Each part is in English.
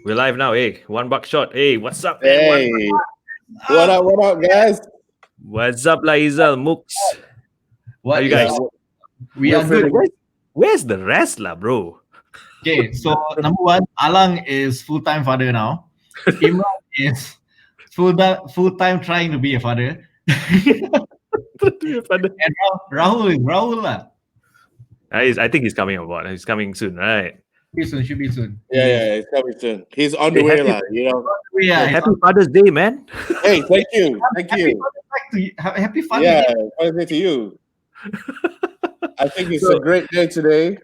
We're live now. Hey, $1 shot. Hey, what's up, man? Hey, what up, guys? What's up, Laizal, MOOCS? How you guys? We are good. Where's the rest, lah, bro? Okay, so number one, Alang is full-time father now. Imran is full-time trying to be a father. And Rahul lah. I think he's coming aboard. He's coming soon, right? Should be soon. Yeah, it's coming soon. He's on the way, lah. Yeah, Happy Father's Day, man. Hey, thank you. Happy Father's Yeah, Day. Father's Day to you. I think it's a great day today.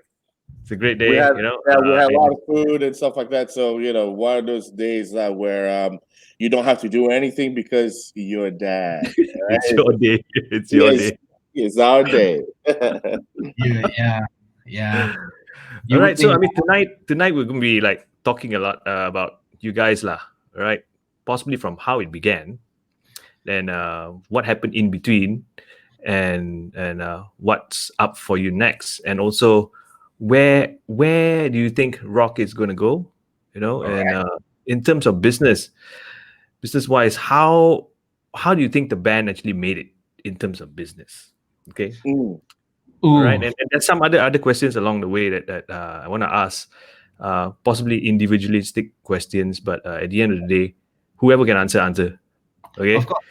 It's a great day, We had, you know. we had a lot of food and stuff like that. So, one of those days where you don't have to do anything because you're a dad. Right? It's your day. It's your day. It's our day. Yeah. All right. So, I mean, tonight we're going to be like talking a lot about you guys, lah. Right? Possibly from how it began, then what happened in between, and what's up for you next, and also where do you think rock is going to go, and in terms of business wise, how do you think the band actually made it in terms of business? Okay. All right, and there's some other questions along the way that I want to ask, possibly individualistic questions, but at the end of the day, whoever can answer. Okay. Of course.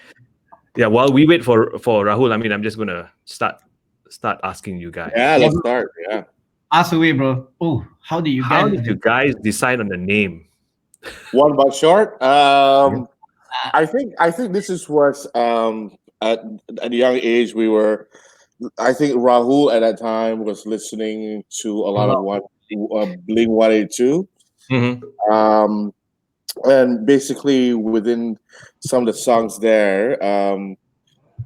Yeah. While we wait for Rahul, I mean, I'm just gonna start asking you guys. Yeah, let's start. Yeah. Ask away, bro. How did you guys decide on the name? $1 short. I think this is what at a young age we were. I think Rahul at that time was listening to a lot of Blink 182. Mm-hmm. And basically within some of the songs there was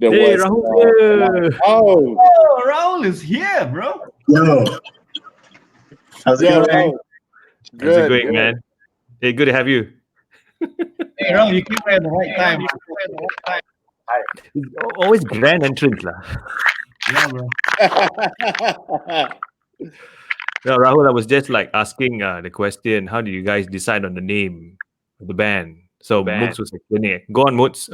Rahul. Rahul is here, bro. Yo. How's it going? How's it going, man? Hey, good to have you. Hey, Rahul, you came at the right time. Always grand entrance, lah. Yeah, bro. No, Rahul, I was just like asking the question, how do you guys decide on the name of the band? So MOOCS was explaining it. Go on, MOOCS.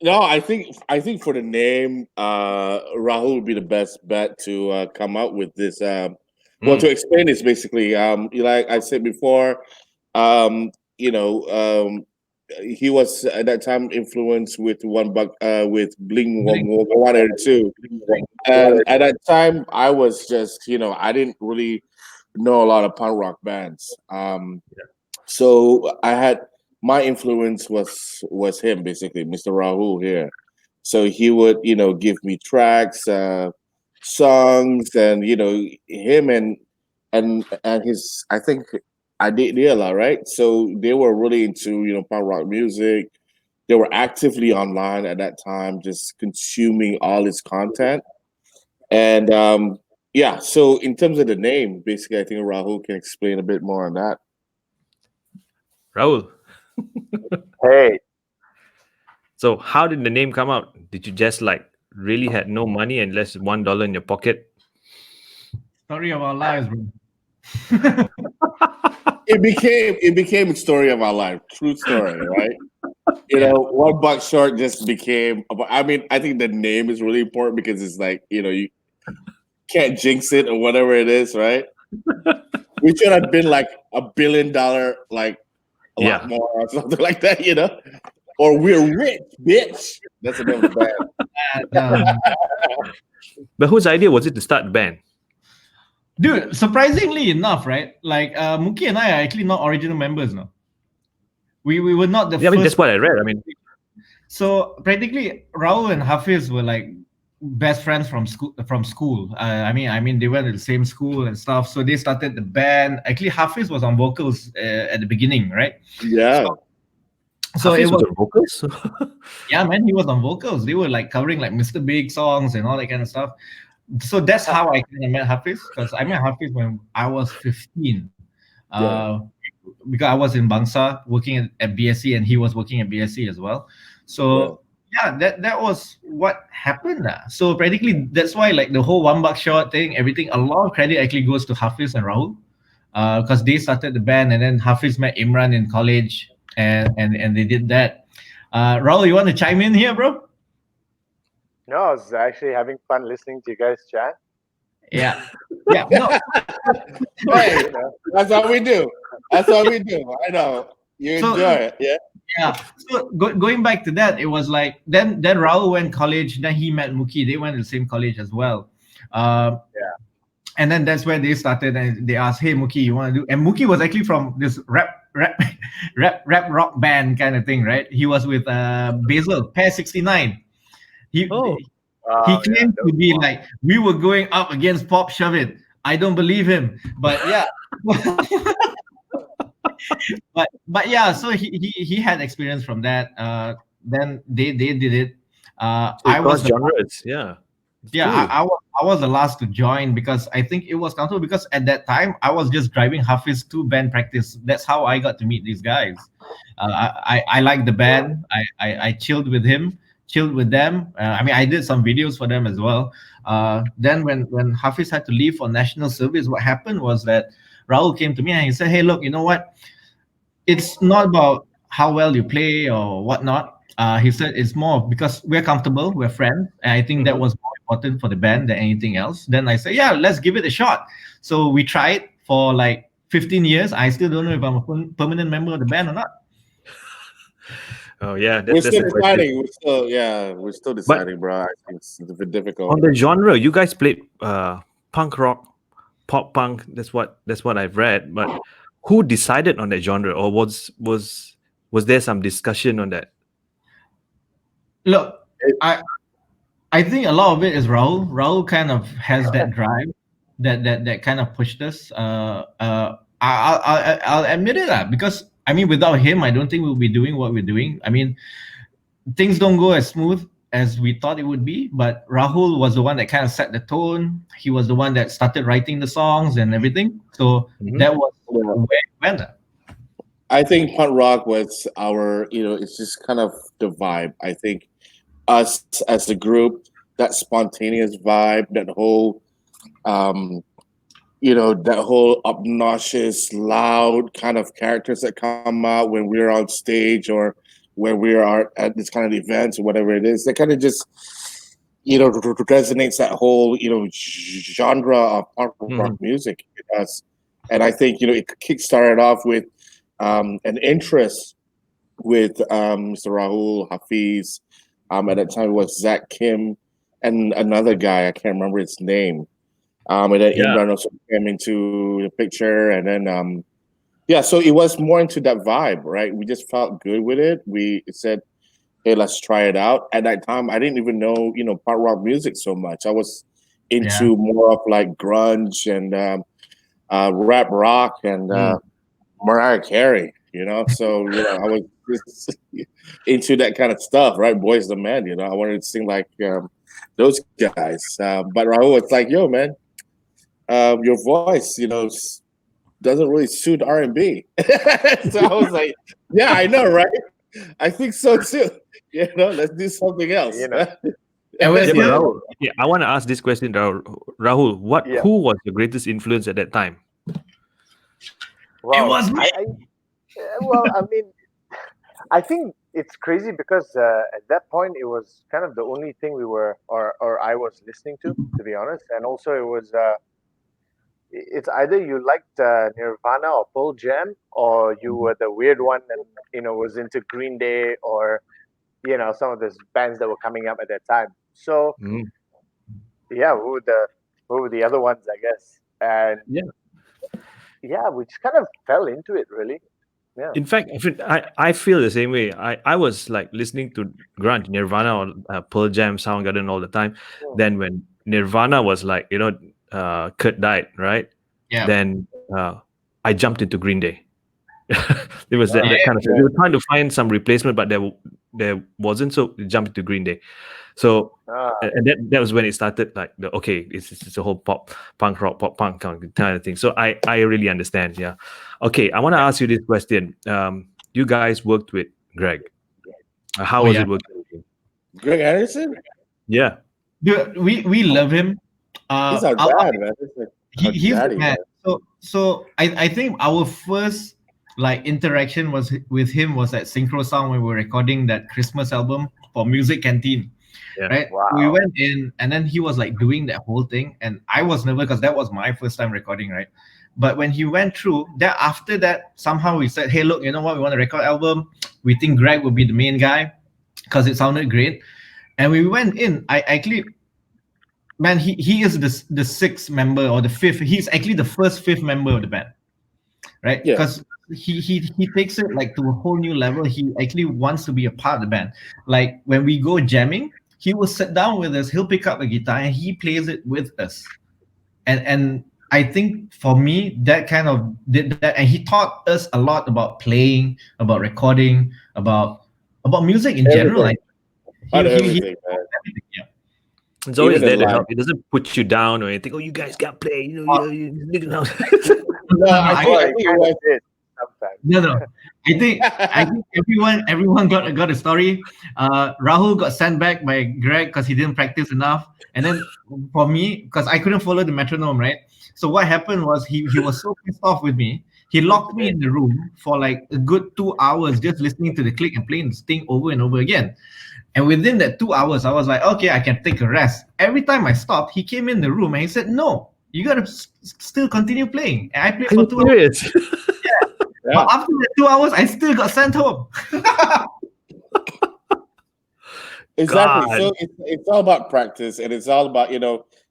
No, I think for the name, Rahul would be the best bet to come out with this. Well, to explain this, basically, like I said before, he was at that time influenced with with Blink 182, and at that time I was just I didn't really know a lot of punk rock bands. So I had my influence was him, basically, Mr. Rahul here. So he would give me tracks, songs, and him and his, I think, idea, right? So they were really into punk rock music. They were actively online at that time, just consuming all his content. And so in terms of the name, basically, I think Rahul can explain a bit more on that. Rahul. Hey. So how did the name come out? Did you just like really had no money and less than $1 in your pocket? Story of our lives, bro. It became a story of our life. True story, right? $1 short just became. I mean, I think the name is really important because it's like you can't jinx it or whatever it is, right? We should have been like $1 billion, like a lot more or something like that, Or we're rich, bitch. That's another band. But whose idea was it to start the band? Dude, surprisingly enough, right? Like Mookie and I are actually not original members, no. We were not the first. I mean, that's what I read. I mean, so practically Rahul and Hafiz were like best friends from school. I mean they went to the same school and stuff. So they started the band. Actually, Hafiz was on vocals at the beginning, right? Yeah. So Hafiz it was on vocals. Yeah, man, he was on vocals. They were like covering like Mr. Big songs and all that kind of stuff. So that's how I kind of met Hafiz, because I met Hafiz when I was 15. Because I was in Bangsa working at BSC, and he was working at BSC as well. So that was what happened. So practically that's why like the whole $1 short thing, everything, a lot of credit actually goes to Hafiz and Rahul. because they started the band, and then Hafiz met Imran in college, and they did that. Rahul, you want to chime in here, bro? No, I was actually having fun listening to you guys chat. Yeah, yeah. No, Hey, that's what we do. That's what we do. I know you So- enjoy it. Yeah. yeah. So going back to that, it was like then Rahul went college. Then he met Mookie. They went to the same college as well. Yeah. And then that's where they started, and they asked, "Hey, Mookie, you want to do?" And Mookie was actually from this rap rock band kind of thing, right? He was with Basil Pair 69. He Oh. he claimed to be like, we were going up against Pop Shove It. I don't believe him, but yeah. but yeah, so he had experience from that. Then they did it. I was the genres. Yeah. yeah, I was the last to join because I think it was comfortable because at that time I was just driving Hafiz to band practice. That's how I got to meet these guys. I liked the band. I chilled with him, chilled with them. I mean, I did some videos for them as well. Then when Hafiz had to leave for national service, what happened was that Rahul came to me and he said, "Hey, look, you know what? It's not about how well you play or whatnot." He said it's more because we're comfortable, we're friends, and I think that was more important for the band than anything else. Then I said, yeah, let's give it a shot. So we tried for like 15 years. I still don't know if I'm a permanent member of the band or not. Oh yeah, We're that's still the question. deciding. We're still deciding, bro. I think it's a bit difficult. On the genre, you guys played punk rock, pop punk. That's what I've read. But who decided on that genre, or was there some discussion on that? Look, I think a lot of it is Rahul. Rahul kind of has that drive that kind of pushed us. I'll admit it, because I mean, without him, I don't think we'll be doing what we're doing. I mean, things don't go as smooth as we thought it would be, but Rahul was the one that kind of set the tone. He was the one that started writing the songs and everything. So that was where it went. I think punk rock was our, it's just kind of the vibe. I think us as a group, that spontaneous vibe, that whole, that whole obnoxious, loud kind of characters that come out when we're on stage or when we are at this kind of events or whatever it is, that kind of just, resonates that whole, genre of punk rock music in us. And I think, it kickstarted off with an interest with Mr. Rahul, Hafiz. At that time, it was Zack Kim and another guy. I can't remember his name. And then Imran also came into the picture. And then, so it was more into that vibe, right? We just felt good with it. We said, hey, let's try it out. At that time, I didn't even know, punk rock music so much. I was into more of like grunge and rap rock and Mariah Carey, So, I was just into that kind of stuff, right? Boys the Men, I wanted to sing like those guys. But Rahul was like, yo, man, your voice, doesn't really suit R&B. So I was like, yeah, I know, right? I think so too. Let's do something else. Rahul, I want to ask this question, Rahul. Who was your greatest influence at that time? Well, It was me. I mean, I think it's crazy because at that point it was kind of the only thing we were, or I was listening to be honest. And also it was, it's either you liked Nirvana or Pearl Jam, or you were the weird one and was into Green Day or some of those bands that were coming up at that time. So yeah, who were the other ones, I guess, and we just kind of fell into it, really. Yeah. In fact, I feel the same way. I was like listening to grunge, Nirvana or Pearl Jam, Soundgarden all the time. Then when Nirvana was like, Kurt died, right? Yeah. Then I jumped into Green Day. It was that kind of thing. We were trying to find some replacement, but there wasn't, so we jumped into Green Day. So and that was when it started, like it's a whole punk rock, pop punk kind of thing. So I really understand. Yeah. Okay, I want to ask you this question. You guys worked with Greg. How was it working with him? Greg Anderson? Yeah. Dude, we love him. He's our dad, man. He's the man. So I think our first like interaction was with him was at Synchro Sound when we were recording that Christmas album for Music Canteen. Yeah. Right. Wow. We went in and then he was like doing that whole thing. And I was nervous because that was my first time recording, right? But when he went through that, after that, somehow we said, hey, look, you know what? We want to record album. We think Greg will be the main guy because it sounded great. And we went in. I actually, man, he is the sixth member or the fifth. He's actually the fifth member of the band, right? Yeah. Because he takes it like to a whole new level. He actually wants to be a part of the band. Like when we go jamming, he will sit down with us. He'll pick up a guitar and he plays it with us. And I think for me that kind of did that, and he taught us a lot about playing, about recording, about music in general. Like everything, man. yeah. It's always Even there in to life. help. It doesn't put you down or anything. Oh, you guys got to play. You know, No, I Well, think it it kind was. of did sometimes. No. I think everyone got a story. Rahul got sent back by Greg because he didn't practice enough. And then for me, because I couldn't follow the metronome, right? So what happened was he was so pissed off with me. He locked me in the room for like a good 2 hours just listening to the click and playing this thing over and over again. And within that 2 hours, I was like, okay, I can take a rest. Every time I stopped, he came in the room and he said, no, you got to still continue playing. And I played for 2 hours. serious? But after the 2 hours, I still got sent home. Exactly. God. So it's all about practice, and it's all about,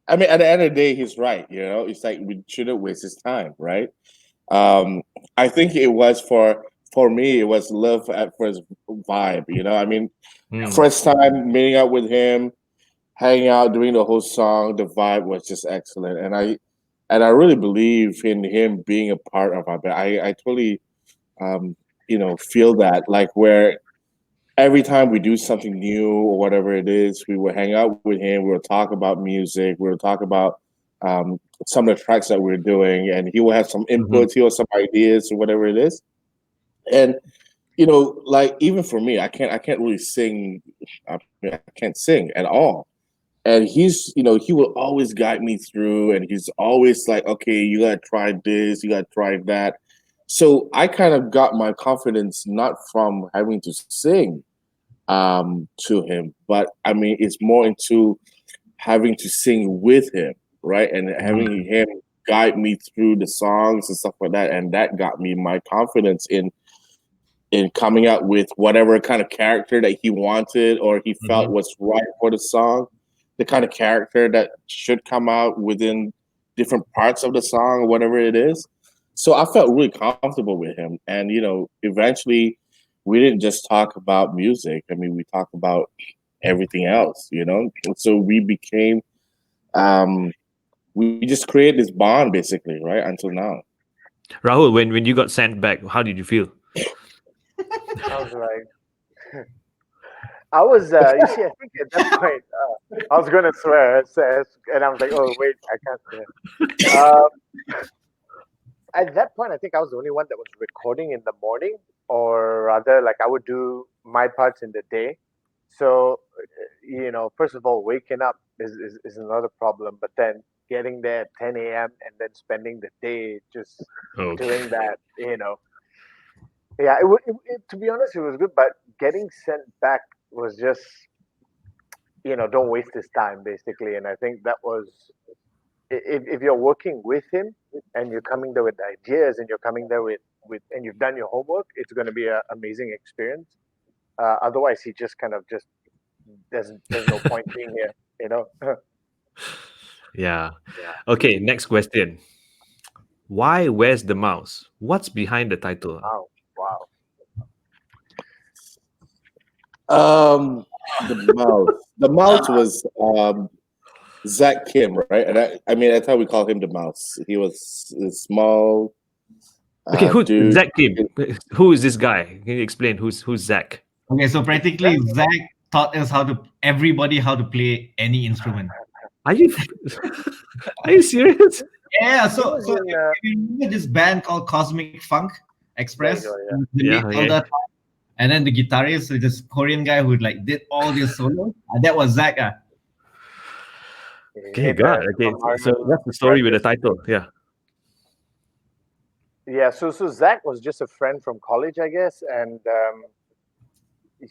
I mean, at the end of the day, he's right. It's like we shouldn't waste his time, right? I think it was for me, it was love at first vibe. I mean, first time meeting up with him, hanging out, doing the whole song, the vibe was just excellent, and I really believe in him being a part of our band. I totally, feel that, like, where every time we do something new or whatever it is, we will hang out with him. We'll talk about music. We'll talk about some of the tracks that we're doing, and he will have some inputs. He will have some ideas or whatever it is. And like, even for me, I can't really sing. I can't sing at all. And he's, he will always guide me through, and he's always like, okay, you gotta try this, you gotta try that. So I kind of got my confidence not from having to sing to him, but I mean, it's more into having to sing with him, right? And having him guide me through the songs and stuff like that. And that got me my confidence in coming out with whatever kind of character that he wanted or he felt was right for the song, the kind of character that should come out within different parts of the song or whatever it is. So I felt really comfortable with him. And, eventually we didn't just talk about music. I mean, we talked about everything else, And so we became, we just created this bond basically, right? Until now. Rahul, when you got sent back, how did you feel? I was like, I was, you see, I think at that point, I was going to swear, and I was like, oh, wait, I can't swear. At that point, I think I was the only one that was recording in the morning, or rather, like, I would do my parts in the day. So, first of all, waking up is another problem, but then getting there at 10 a.m. and then spending the day just doing that, Yeah, to be honest, it was good, but getting sent back was just, don't waste his time, basically. And I think that was, if you're working with him and you're coming there with ideas and you're coming there with and you've done your homework, it's going to be an amazing experience. Otherwise, he just kind of there's no point being here, Yeah. Okay, next question. Why Where's the Mouse? What's behind the title? Wow. The mouse was Zack Kim, right? And I mean, that's how we call him the mouse. He was a small. Okay, who's dude. Zack Kim? Who is this guy? Can you explain who's Zack? Okay, so practically Zack taught us how to play any instrument. Are you serious? Yeah, so if you remember this band called Cosmic Funk Express, and then the guitarist, this Korean guy who like did all this solo, that was Zack. Okay, God. Okay, so that's the story with the title. Yeah. Yeah, so Zach was just a friend from college, I guess, and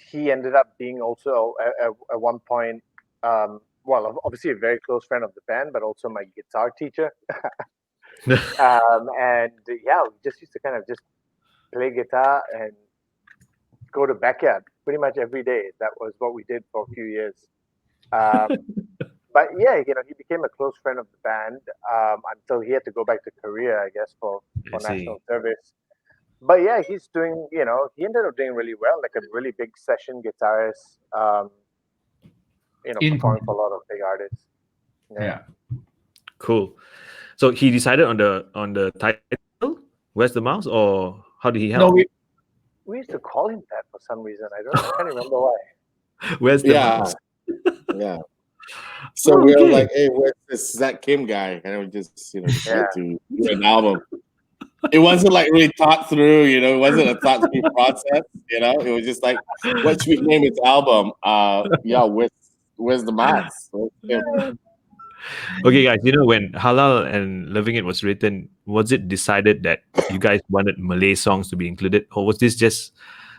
he ended up being also at one point, well, obviously a very close friend of the band, but also my guitar teacher. And yeah, we just used to kind of just play guitar and go to backyard pretty much every day. That was what we did for a few years. Um, but yeah, he became a close friend of the band until he had to go back to Korea, I guess, I for see. national service. But yeah, he's doing, he ended up doing really well, like a really big session guitarist, In performing for a lot of big artists. Yeah. yeah. Cool. So he decided on the title. Where's the mouse, or how did he No, help? We used to call him that for some reason. I can't remember why. Where's the Yeah, mouse? yeah. So Oh, we were okay. like, "Hey, where's this Zack Kim guy?" And we just, Yeah. decided to do an album. It wasn't like really thought through, It wasn't a thought through process, It was just like, what should we name its album? Yeah, where's the mouse? Where's Kim? Okay, guys. When Halal and Loving It was written, was it decided that you guys wanted Malay songs to be included, or was this just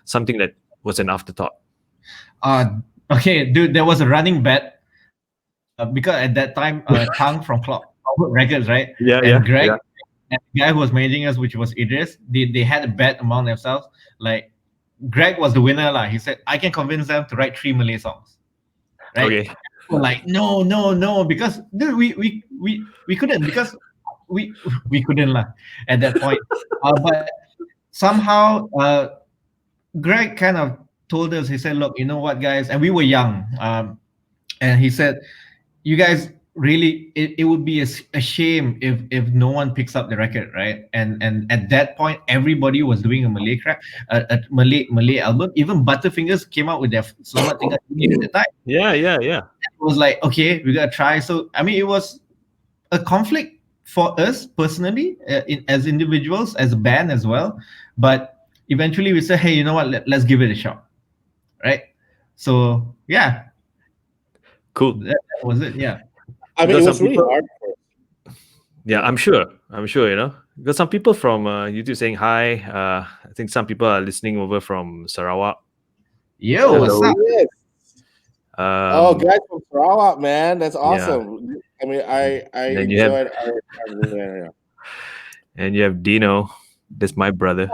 something that was an afterthought? Okay, dude, there was a running bet because at that time, Tang from Clockwork Records, right? Yeah, And Greg yeah. and the guy who was managing us, which was Idris, they had a bet among themselves. Like Greg was the winner, lah. He said, I can convince them to write 3 Malay songs. Right? Okay. We're like, no, because dude, we couldn't because we couldn't lah at that point. But somehow Greg kind of told us, he said, look, you know what, guys, and we were young. And he said, you guys really it would be a shame if no one picks up the record, right? And at that point everybody was doing a Malay a Malay album. Even Butterfingers came out with their Selamat Tinggal at the time. Yeah. It was like, okay, we gotta try. So I mean, it was a conflict for us personally, as individuals, as a band as well. But eventually we said, hey, you know what, let's give it a shot, right? So yeah, Cool. that was it. Yeah. I mean, Because it some was really people, hard. yeah, I'm sure. Because some people from YouTube saying hi. I think some people are listening over from Sarawak. Yo, what's Hello. up? Yes. Um, Guys from Sarawak, man, that's yeah. awesome. I mean, I Then you have- enjoyed our time there. and you have Dino. That's my brother.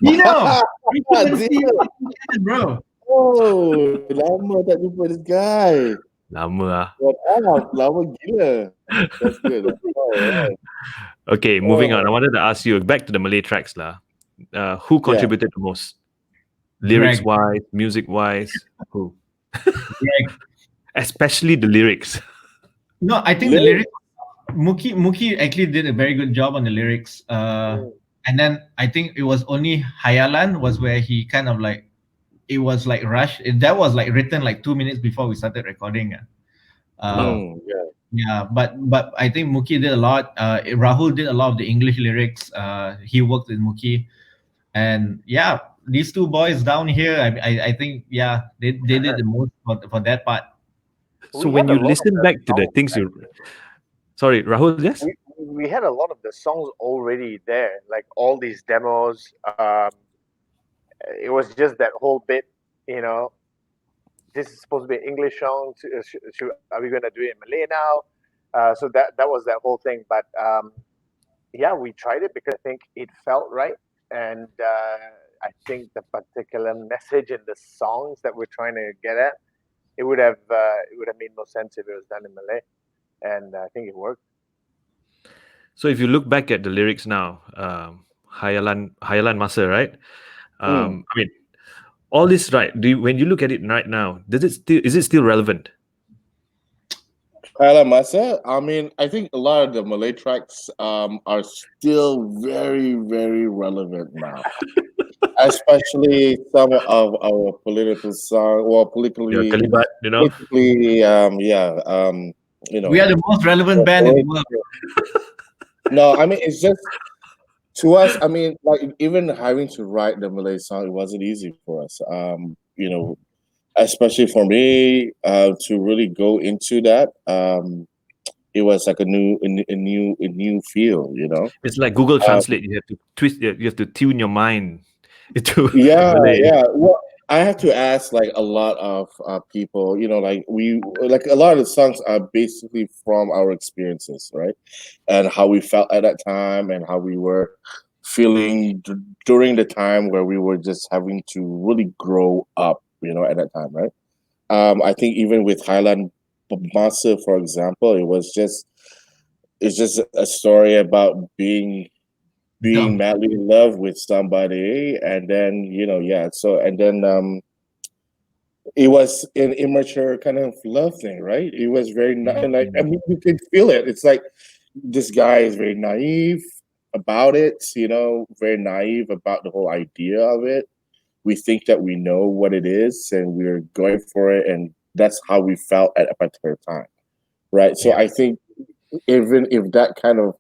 Dino, we couldn't see Dino. you, bro. Oh, lama tak jumpa this guy. Lama ah. What up? Lama gila. That's good. Oh, right. Okay, moving on. I wanted to ask you back to the Malay tracks lah. Who contributed the most? Lyrics Greg. wise, music wise, who? Greg. Especially the lyrics. No, I think the lyrics. Mookie actually did a very good job on the lyrics. And then I think it was only Khayalan was where he kind of like, it was like rushed. That was like written like 2 minutes before we started recording. Yeah. Yeah, but I think Mookie did a lot. Rahul did a lot of the English lyrics. He worked with Mookie, and yeah, these two boys down here, I think they did the most for that part. So We when had a you lot of listen the back to the songs, things you, sorry, Rahul, yes, we had a lot of the songs already there, like all these demos. It was just that whole bit, this is supposed to be an English song. Are we going to do it in Malay now? So that was that whole thing. But yeah, we tried it because I think it felt right, and I think the particular message in the songs that we're trying to get at, it would have made no sense if it was done in Malay, and I think it worked. So if you look back at the lyrics now, Khayalan Masa, right? I mean, all this, right? When you look at it right now, is it still relevant? Khayalan Masa, I mean, I think a lot of the Malay tracks are still very, very relevant now. Especially some of our political songs, or politically, Kelibat, politically, We are the most relevant band in the world. No, I mean, it's just to us. I mean, like even having to write the Malay song, it wasn't easy for us. Especially for me to really go into that. it was like a new feel, you know. It's like Google Translate. You have to twist. You have to tune your mind into Yeah, Malay. yeah. Well, I have to ask like a lot of people, you know, like a lot of the songs are basically from our experiences, right? And how we felt at that time and how we were feeling during the time where we were just having to really grow up, you know, at that time, right? I think even with Highland Masa, for example, it's just a story about being Dumb. madly in love with somebody, and then so and then it was an immature kind of love thing, right? It was very like, I mean, you can feel it. It's like this guy is very naive about it, you know, very naive about the whole idea of it. We think that we know what it is and we're going for it, and that's how we felt at a particular time, right? So I think even if that kind of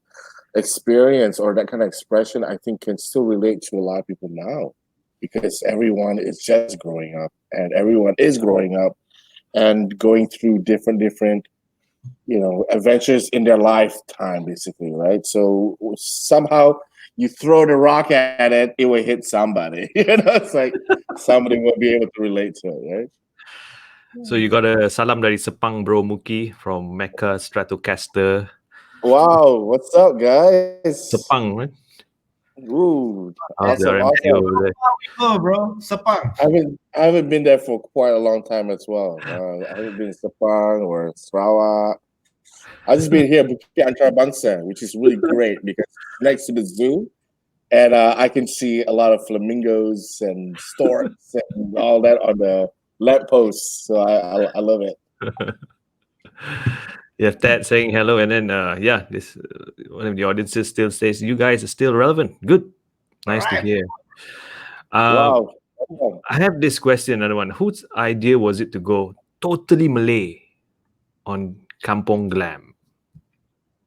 experience or that kind of expression, I think, can still relate to a lot of people now, because everyone is just growing up, and everyone is growing up and going through different adventures in their lifetime, basically, right? So somehow you throw the rock at it, it will hit somebody. It's like somebody will be able to relate to it, right? So you got a salam dari Sepang bro Muki from Mecca Stratocaster. Wow, what's up, guys? Sepang, right? Ooh, How's the awesome, RMC awesome. over there? Oh, bro, Sepang. I haven't been there for quite a long time as well. I haven't been in Sepang or Sarawak. I've just been here, Bukit Antarabangsa, which is really great because it's next to the zoo, and I can see a lot of flamingos and storks and all that on the lampposts. So I love it. You have Ted saying hello, and then this one of the audiences still says you guys are still relevant. Good, nice to Alright. hear. Wow. I have this question, another one. Whose idea was it to go totally Malay on Kampong Glam?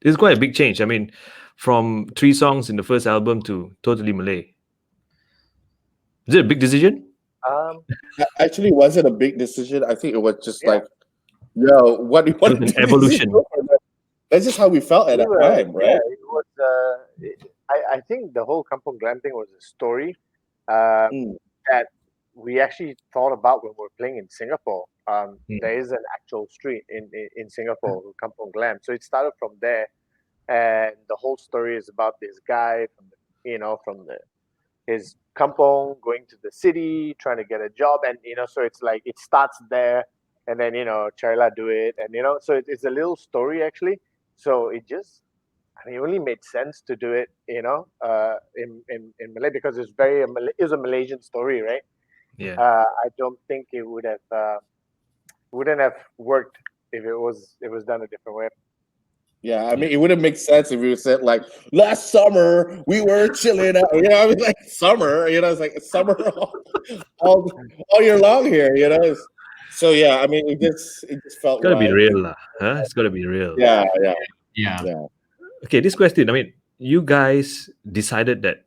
It's quite a big change. I mean, from 3 songs in the first album to totally Malay. Is it a big decision? Actually, it wasn't a big decision. I think it was just Yeah. like, yo, what do you want It was to an do? evolution. That's just how we felt at We that were, time, right? yeah, it was. I think the whole Kampong Glam thing was a story Mm. that we actually thought about when we were playing in Singapore. Mm. There is an actual street in Singapore, Kampong Glam. So it started from there, and the whole story is about this guy from his kampong going to the city, trying to get a job, and so it's like it starts there, and then Charla do it, and so it's a little story actually. So it only made sense to do it, in Malay because it was a Malaysian story, right? Yeah. I don't think it wouldn't have worked if it was done a different way. Yeah, I mean, it wouldn't make sense if you said like last summer we were chilling out. I mean, like summer. It's like summer all, all year long here. So yeah, I mean, it just felt It's got to be right. real, lah. Huh? It's got to be real. Yeah, yeah, Yeah. yeah. Okay, this question. I mean, you guys decided that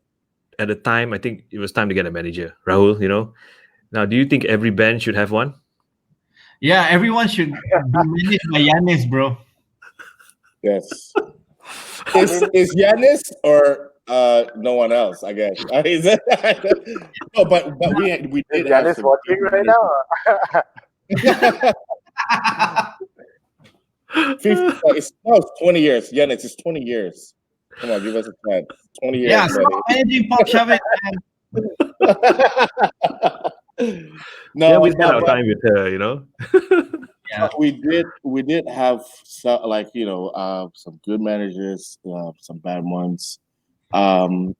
at the time, I think it was time to get a manager, Rahul. Now, do you think every band should have one? Yeah, everyone should be managed by Yanis, bro. Yes. Is Yanis or no one else? I guess. No, but we Is did have Yanis some. watching right now? 50, it's 20 years. Yanis, it's 20 years. Come on, give us a chance. 20 years. Yeah, stop managing Pop Shove It, man. No, Yeah, we spent our but time with her. Yeah. we did have some, like some good managers, some bad ones. Which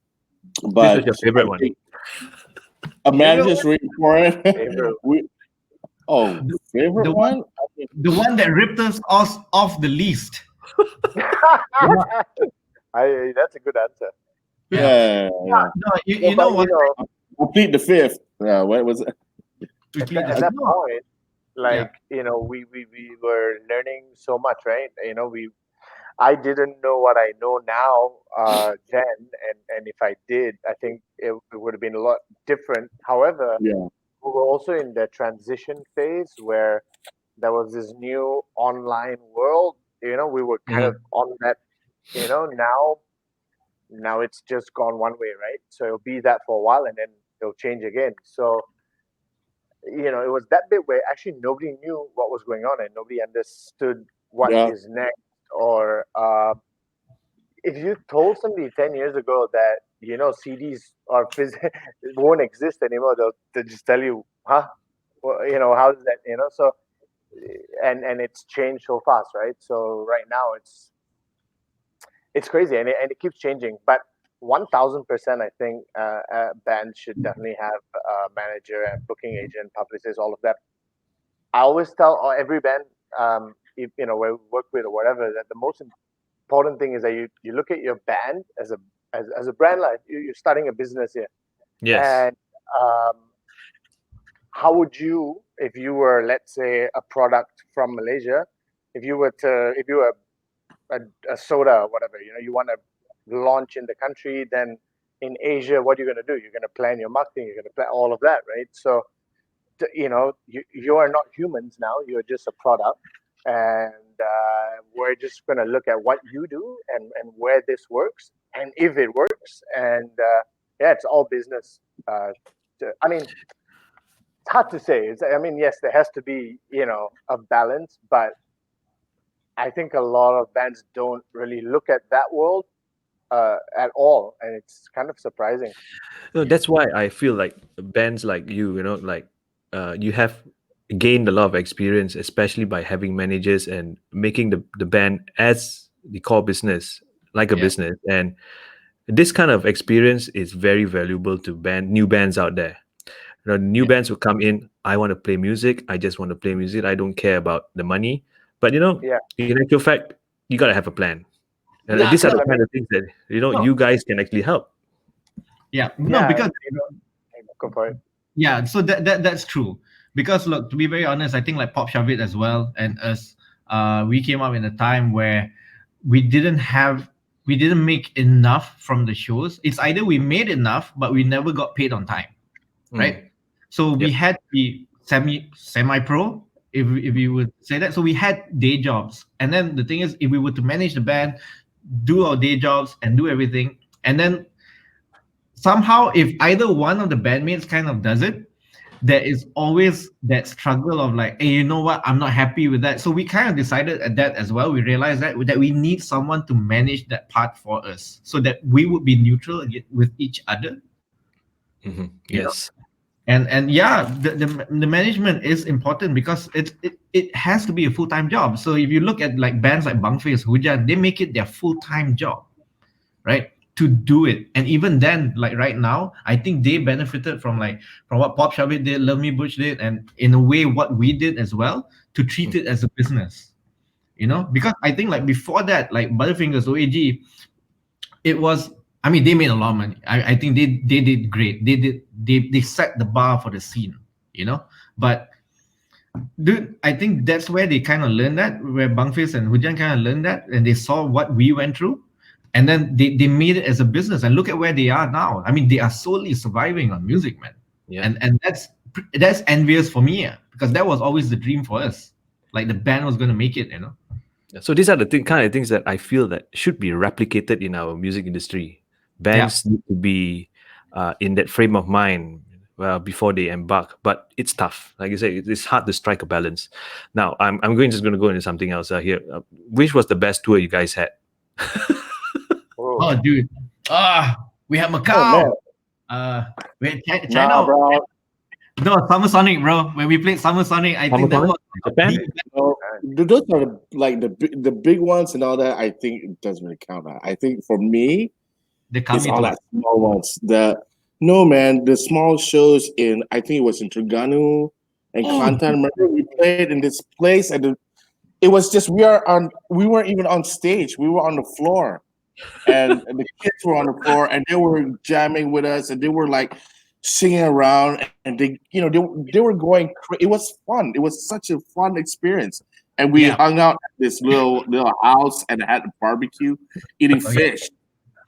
But was your favorite I one? think a manager's waiting for it. Favorite. Favorite The one? The one that ripped us off the least. That's a good answer. Yeah. No, you But know what? Complete the fifth. Yeah, what was it? at that point, like we were learning so much, right? I didn't know what I know now then, and if I did, I think it would have been a lot different. However, Yeah. we were also in the transition phase where there was this new online world we were kind of on that. Now it's just gone one way, right? So it'll be that for a while, and then it'll change again. So it was that bit where actually nobody knew what was going on, and nobody understood what is next. Or if you told somebody 10 years ago that CDs or won't exist anymore, they'll just tell you, huh? Well, how is that? So and it's changed so fast, right? So right now it's crazy, and it keeps changing. But 1,000%, I think bands should definitely have a manager and booking agent, publicist, all of that. I always tell every band, if where we work with or whatever, that the most important thing is that you look at your band as a brand. Like you're starting a business here. Yes. And how would you, if you were, let's say, a product from Malaysia, if you were a soda or whatever, you want to launch in the country, then in Asia, what are you going to do? You're going to plan your marketing, you're going to plan all of that, right? So, you are not humans now, you're just a product. And we're just going to look at what you do and where this works, and if it works. And it's all business. I mean, it's hard to say. Yes, there has to be, a balance, but I think a lot of bands don't really look at that world at all, and it's kind of surprising. No, that's why I feel like bands like you, you have gained a lot of experience, especially by having managers and making the band as the core business, like a business. And this kind of experience is very valuable to new bands out there. New bands will come in. I want to play music. I just want to play music. I don't care about the money. But in actual fact, you gotta have a plan. And these are the kind of things that you guys can actually help. Yeah, no, because go for it. Yeah, so that's true. Because look, to be very honest, I think like Pop Shavit as well and us, we came up in a time where we didn't make enough from the shows. It's either we made enough, but we never got paid on time, right? So we had to be semi-pro, if you would say that. So we had day jobs, and then the thing is, if we were to manage the band, do our day jobs and do everything, and then somehow if either one of the bandmates kind of does it, there is always that struggle of like, hey, you know what, I'm not happy with that. So we kind of decided at that as well. We realized that we need someone to manage that part for us, so that we would be neutral with each other. Yes. And the management is important, because it has to be a full-time job. So if you look at like bands like Bang Face, Hujan, they make it their full-time job, right, to do it. And even then, like right now, I think they benefited from what Pop Shavit did, Love Me Butch did, and in a way what we did as well, to treat it as a business, because I think like before that, like Butterfingers, OAG, it was, they made a lot of money. I think they did great. They set the bar for the scene, But dude, I think that's where they kind of learned that, where Bangfis and Hujan kind of learned that, and they saw what we went through, and then they made it as a business. And look at where they are now. They are solely surviving on music, man. Yeah. And that's envious for me, because that was always the dream for us. Like the band was going to make it, So these are the kind of things that I feel that should be replicated in our music industry. Bands need to be in that frame of mind before they embark, but it's tough. Like you say, it's hard to strike a balance. Now, I'm just going to go into something else here. Which was the best tour you guys had? Oh, dude. We had Macau. We had China. bro. No, Summer Sonic, bro. When we played Summer Sonic, I think that was Japan. Those are the big ones and all that. I think it doesn't really count. I think for me, it's all that small ones. No, man, the small shows I think it was in Terengganu and Kelantan. Remember, we played in this place, and it was just we weren't even on stage. We were on the floor, and the kids were on the floor, and they were jamming with us, and they were like singing around, and they were going. It was fun. It was such a fun experience, and we hung out at this little house and had a barbecue, eating fish.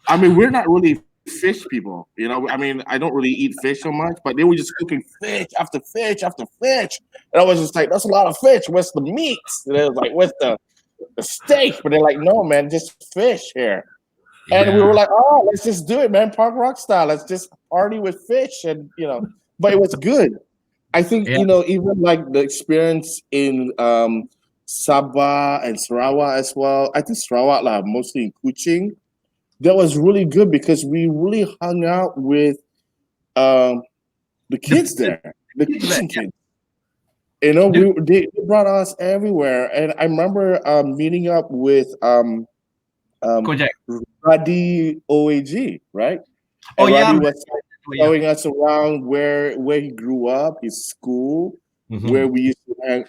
We're not really fish people, I don't really eat fish so much, but they were just cooking fish after fish after fish, and I was just like, that's a lot of fish. Where's the meat? And I was like, where's a steak, but they're like, no, man, just fish here. And we were like, oh, let's just do it, man, Park Rock style. Let's just party with fish, and but it was good. I think even like the experience in Sabah and Sarawak as well. I think Sarawak lah, mostly in Kuching. That was really good because we really hung out with the kids there, the Kuching kids. They brought us everywhere, and I remember meeting up with Radi OAG, right? And Radi was showing us around where he grew up, his school, where we used to hang,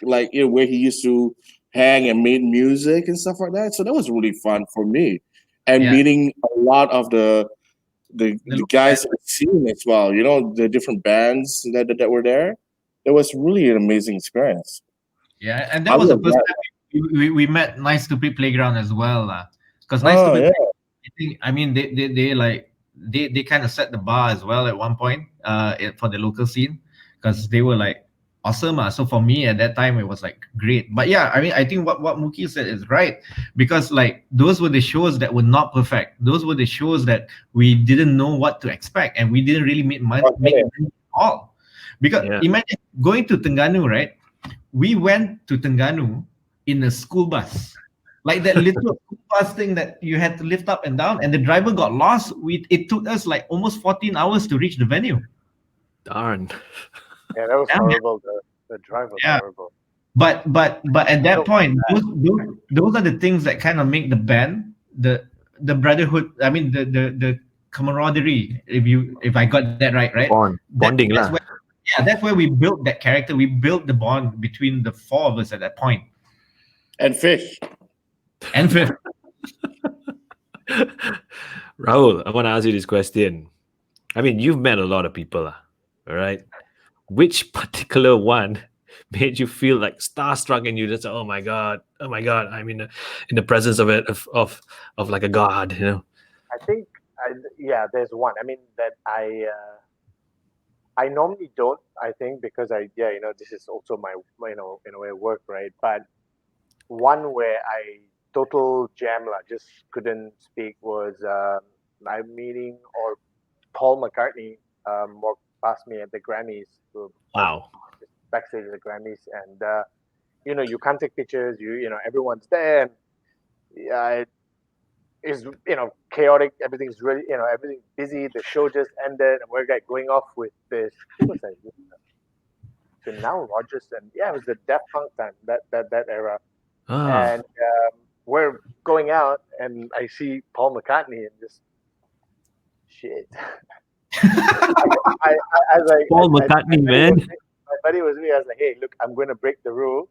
where he used to hang and make music and stuff like that. So that was really fun for me, and meeting a lot of the guys in the scene as well. The different bands that were there. It was really an amazing experience. Yeah, and that was the first time we met Nice Stupid Playground as well, because Nice Stupid Playground, they kind of set the bar as well at one point for the local scene, because they were like awesome. So for me at that time it was like great. But yeah, I mean, I think what Mookie said is right, because like those were the shows that were not perfect. Those were the shows that we didn't know what to expect, and we didn't really make money at all. Because imagine going to Terengganu, right? We went to Terengganu in a school bus, like that little school bus thing that you had to lift up and down, and the driver got lost. It took us like almost 14 hours to reach the venue. Darn. Yeah, that was horrible. The drive was horrible. But at that point, those are the things that kind of make the band, the brotherhood. I mean, the camaraderie. If I got that right? Bonding lah. That's where we built that character. We built the bond between the four of us at that point. And fish. Rahul, I want to ask you this question. I mean, you've met a lot of people, all right? Which particular one made you feel like starstruck, and you just, oh my god, I'm in the presence of it, of like a god, I think, there's one. I mean, that I normally don't, I think, because this is also my, in a way, work, right? But one where I total jam, just couldn't speak, was I'm meeting, or Paul McCartney walked past me at the Grammys. Wow. Backstage at the Grammys, and you can't take pictures. Everyone's there. And, it's chaotic. Everything's really everything's busy. The show just ended, and we're going off with this. Who was I? So now Rogers, and it was the Daft Punk time, that era. And we're going out, and I see Paul McCartney, and just shit. I was like, Paul McCartney, man. My buddy was me. I was like, hey, look, I'm going to break the rule.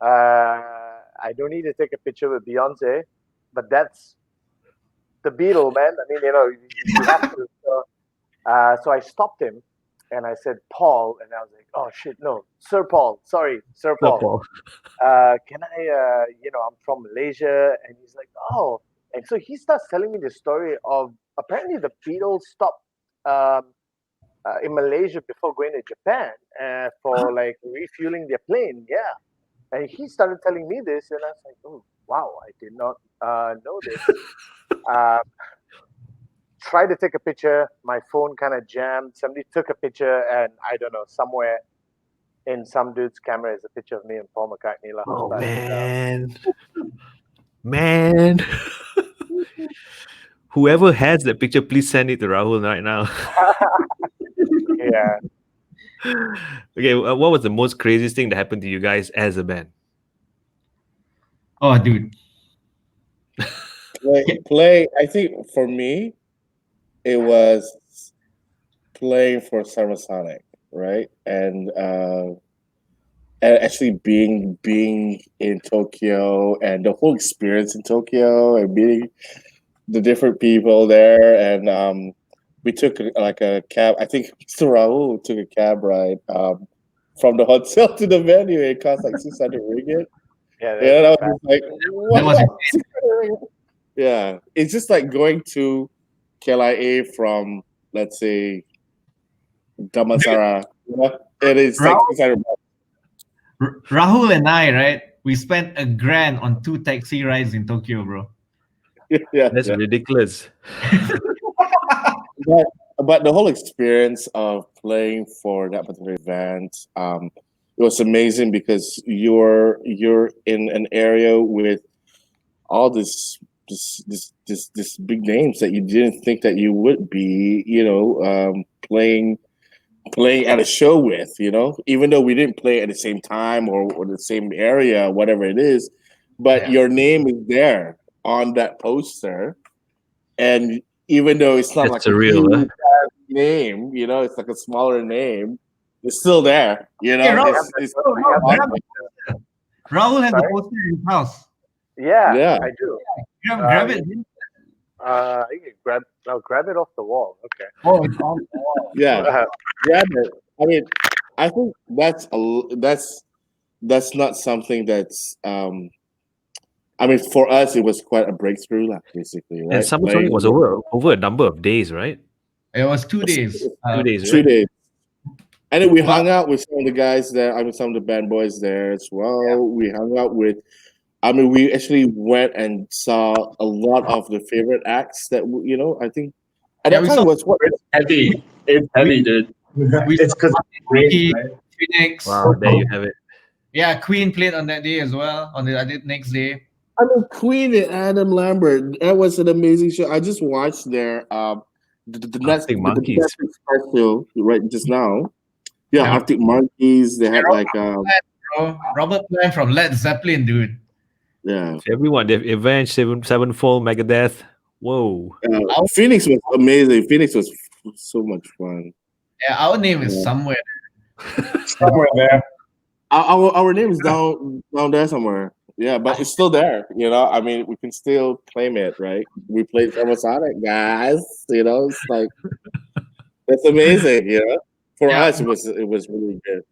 I don't need to take a picture with Beyonce, but that's the Beatle, man. I mean, you have to. So I stopped him, and I said, Paul, and I was like, oh shit, no, Sir Paul. Sorry, Sir Paul. Can I? I'm from Malaysia, and he's like, oh, and so he starts telling me the story of apparently the Beatles stopped in Malaysia before going to Japan for like refueling their plane. Yeah, and he started telling me this, and I was like, oh wow, I did not know this. Tried to take a picture, my phone kind of jammed. Somebody took a picture, and I don't know, somewhere in some dude's camera is a picture of me and Paul McCartney. Oh, man. Whoever has that picture, please send it to Rahul right now. Yeah. Okay, what was the most craziest thing that happened to you guys as a band? Oh, dude. Play. I think for me, it was playing for Summersonic, right? And actually being in Tokyo, and the whole experience in Tokyo, and meeting the different people there, and we took like a cab. I think Mr. Rahul took a cab ride from the hotel to the venue. It cost like 600 ringgit. Yeah, that was like, what? Yeah, it's just like going to KLIA from, let's say, Damansara. It is like 600 bucks. Rahul and I, right? we spent $1,000 on 2 taxi rides in Tokyo, bro. Yeah, That's ridiculous. but but the whole experience of playing for that particular event, it was amazing because you're in an area with all this big names that you didn't think that you would be, playing at a show with, even though we didn't play at the same time or the same area, whatever it is, but Yeah. your name is there on that poster, and even though it's not That's like a surreal, huh? huge name, it's like a smaller name, it's still there. Hey, Rahul, It's Rahul has the Sorry? poster in his house. Yeah, Yeah. I do. Grab it. You can grab it off the wall. Okay. Oh, it's on the wall. yeah, yeah. But, I mean, I think that's not something that's. I mean, for us, it was quite a breakthrough, like, basically, right? And Summer Sonic was over a number of days, right? It was 2 days. 2 days, 2 right? days. And then we hung out with some of the guys there. I mean, some of the band boys there as well. Yeah. We hung out with. I mean, we actually went and saw a lot of the favorite acts that I think at Yeah, that we time saw- was what. It's heavy. It's heavy, dude. It's because He- right? Phoenix. Wow, there you have it. Yeah, Queen played on that day as well. On the next day. I mean, Queen and Adam Lambert. That was an amazing show. I just watched their the Arctic Monkeys. Netflix special right just now. Yeah, Yeah. Arctic Monkeys. They had like Bro, Robert Plant from Led Zeppelin, dude. yeah. Everyone, they've Avenged, Sevenfold, Megadeth. Whoa. Phoenix was amazing. Phoenix was so much fun. Yeah, our name is Yeah. somewhere. Somewhere there. Our name is down there somewhere. Yeah, but it's still there. I mean, we can still claim it, right? We played Summer Sonic, guys. It's like that's amazing. For Yeah. us, it was really good.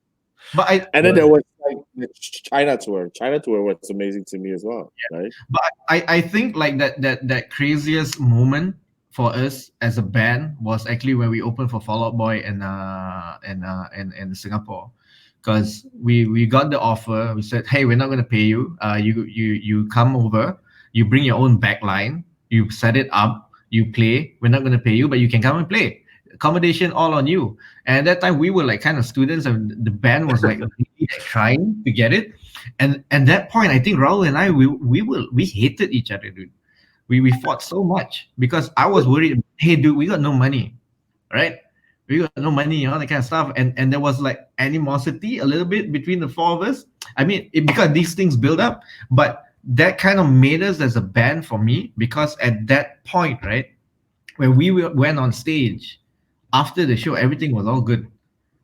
But And then there was like the China tour. China tour was amazing to me as well, right? I think like that craziest moment for us as a band was actually when we opened for Fall Out Boy in Singapore, because we got the offer. We said, hey, we're not going to pay you. You come over, you bring your own backline, you set it up, you play. We're not going to pay you, but you can come and play. Accommodation all on you. And at that time we were like kind of students, and the band was like really trying to get it. And at that point, I think Rahul and I we hated each other, dude. We fought so much because I was worried. Hey, dude, we got no money, right? We got no money, that kind of stuff. And there was like animosity a little bit between the four of us. I mean, because these things build up, but that kind of made us as a band for me, because at that point, right, when we went on stage after the show, everything was all good,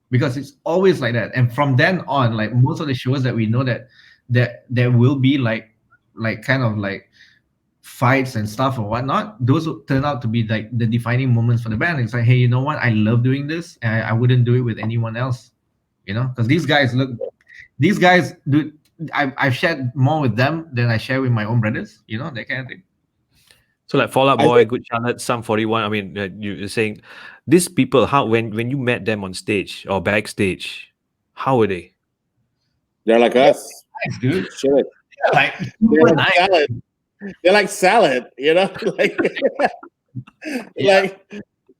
because it's always like that. And from then on, like most of the shows that we know that there will be like kind of like fights and stuff or whatnot, those will turn out to be like the defining moments for the band. It's like, hey, you know what? I love doing this, and I wouldn't do it with anyone else, because these guys, dude, I've shared more with them than I share with my own brothers, that kind of thing. So like Fall Out Boy, Good Charlotte, Sum 41. I mean, you're saying these people, how when you met them on stage or backstage, how were they? They're like us. Nice, dude. Shit. Like, They're like salad. They're like salad, like like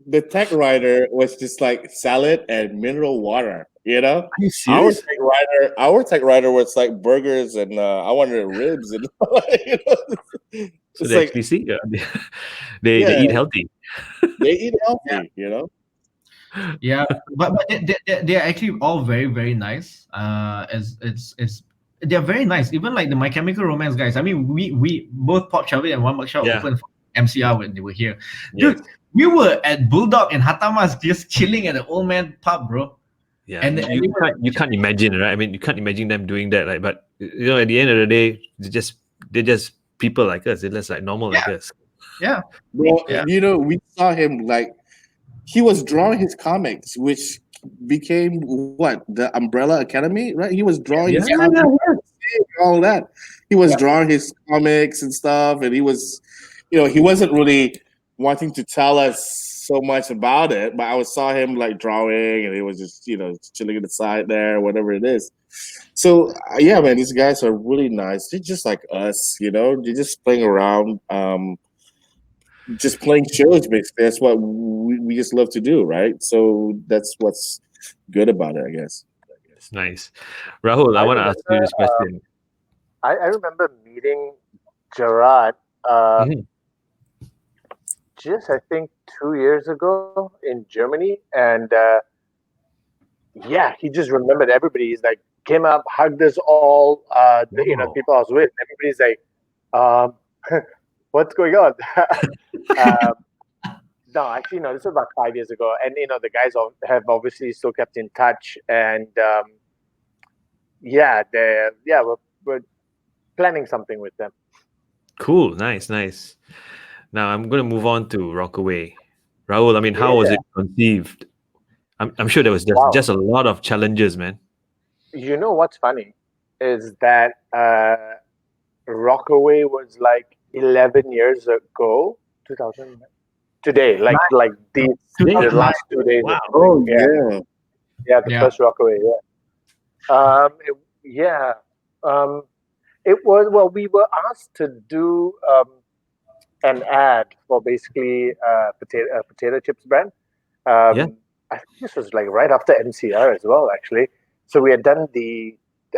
the tech writer was just like salad and mineral water, Are you Our serious? tech writer was like burgers and I wanted ribs and So it's they like actually see, they eat healthy. they eat healthy, yeah, but they're actually all very, very nice. They're very nice. Even like the My Chemical Romance guys. I mean, we both Pop Chavit and One Buckshot Yeah. opened for MCR when they were here. Yes. Dude, we were at Bulldog and Hatamas just chilling at the old man pub, bro. Yeah, And you can't imagine, right? I mean, you can't imagine them doing that. Like, but at the end of the day, they're just people like us. They're just like normal like us. Yeah. Bro, Yeah. we saw him like he was drawing his comics, which became what, the Umbrella Academy, right? He was drawing his comics, all that. He was drawing his comics and stuff, and he was, he wasn't really wanting to tell us so much about it, but I saw him like drawing, and he was just, chilling at the side there, whatever it is. Yeah, man, these guys are really nice. They're just like us, They're just playing around, just playing shows. Basically, that's what we just love to do, right? So that's what's good about it, I guess. Nice. Rahul, I want to ask you this question. I remember meeting Gerard Mhm. just I think 2 years ago in Germany, and yeah, he just remembered everybody. He's like came up, hugged us all. Wow. People I was with. Everybody's like, um, "What's going on?" um, no, actually, no. This was about 5 years ago, and the guys have obviously still kept in touch, and we're planning something with them. Cool. Nice. Nice. Now I'm going to move on to Rockaway. Rahul, I mean, how was Yeah. it conceived? I'm sure there was Wow. just a lot of challenges, man. You know what's funny is that Rockaway was like 11 years ago, 2000 today, like the last 2 days. Wow. Oh Yeah. yeah. The first Rockaway. Yeah. It was we were asked to do an ad for basically potato chips brand. Yeah. I think this was like right after MCR as well, actually. So we had done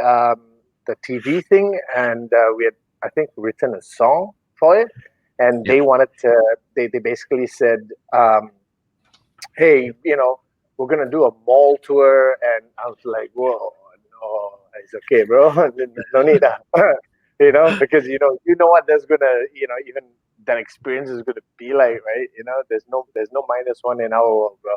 um, the TV thing, and we had, I think, written a song for it. And they wanted to. They basically said, "Hey, we're gonna do a mall tour," and I was like, "Whoa, no, it's okay, bro. No need that." Because you know what that's gonna, even that experience is gonna be like, right? There's no -1 in our world, bro.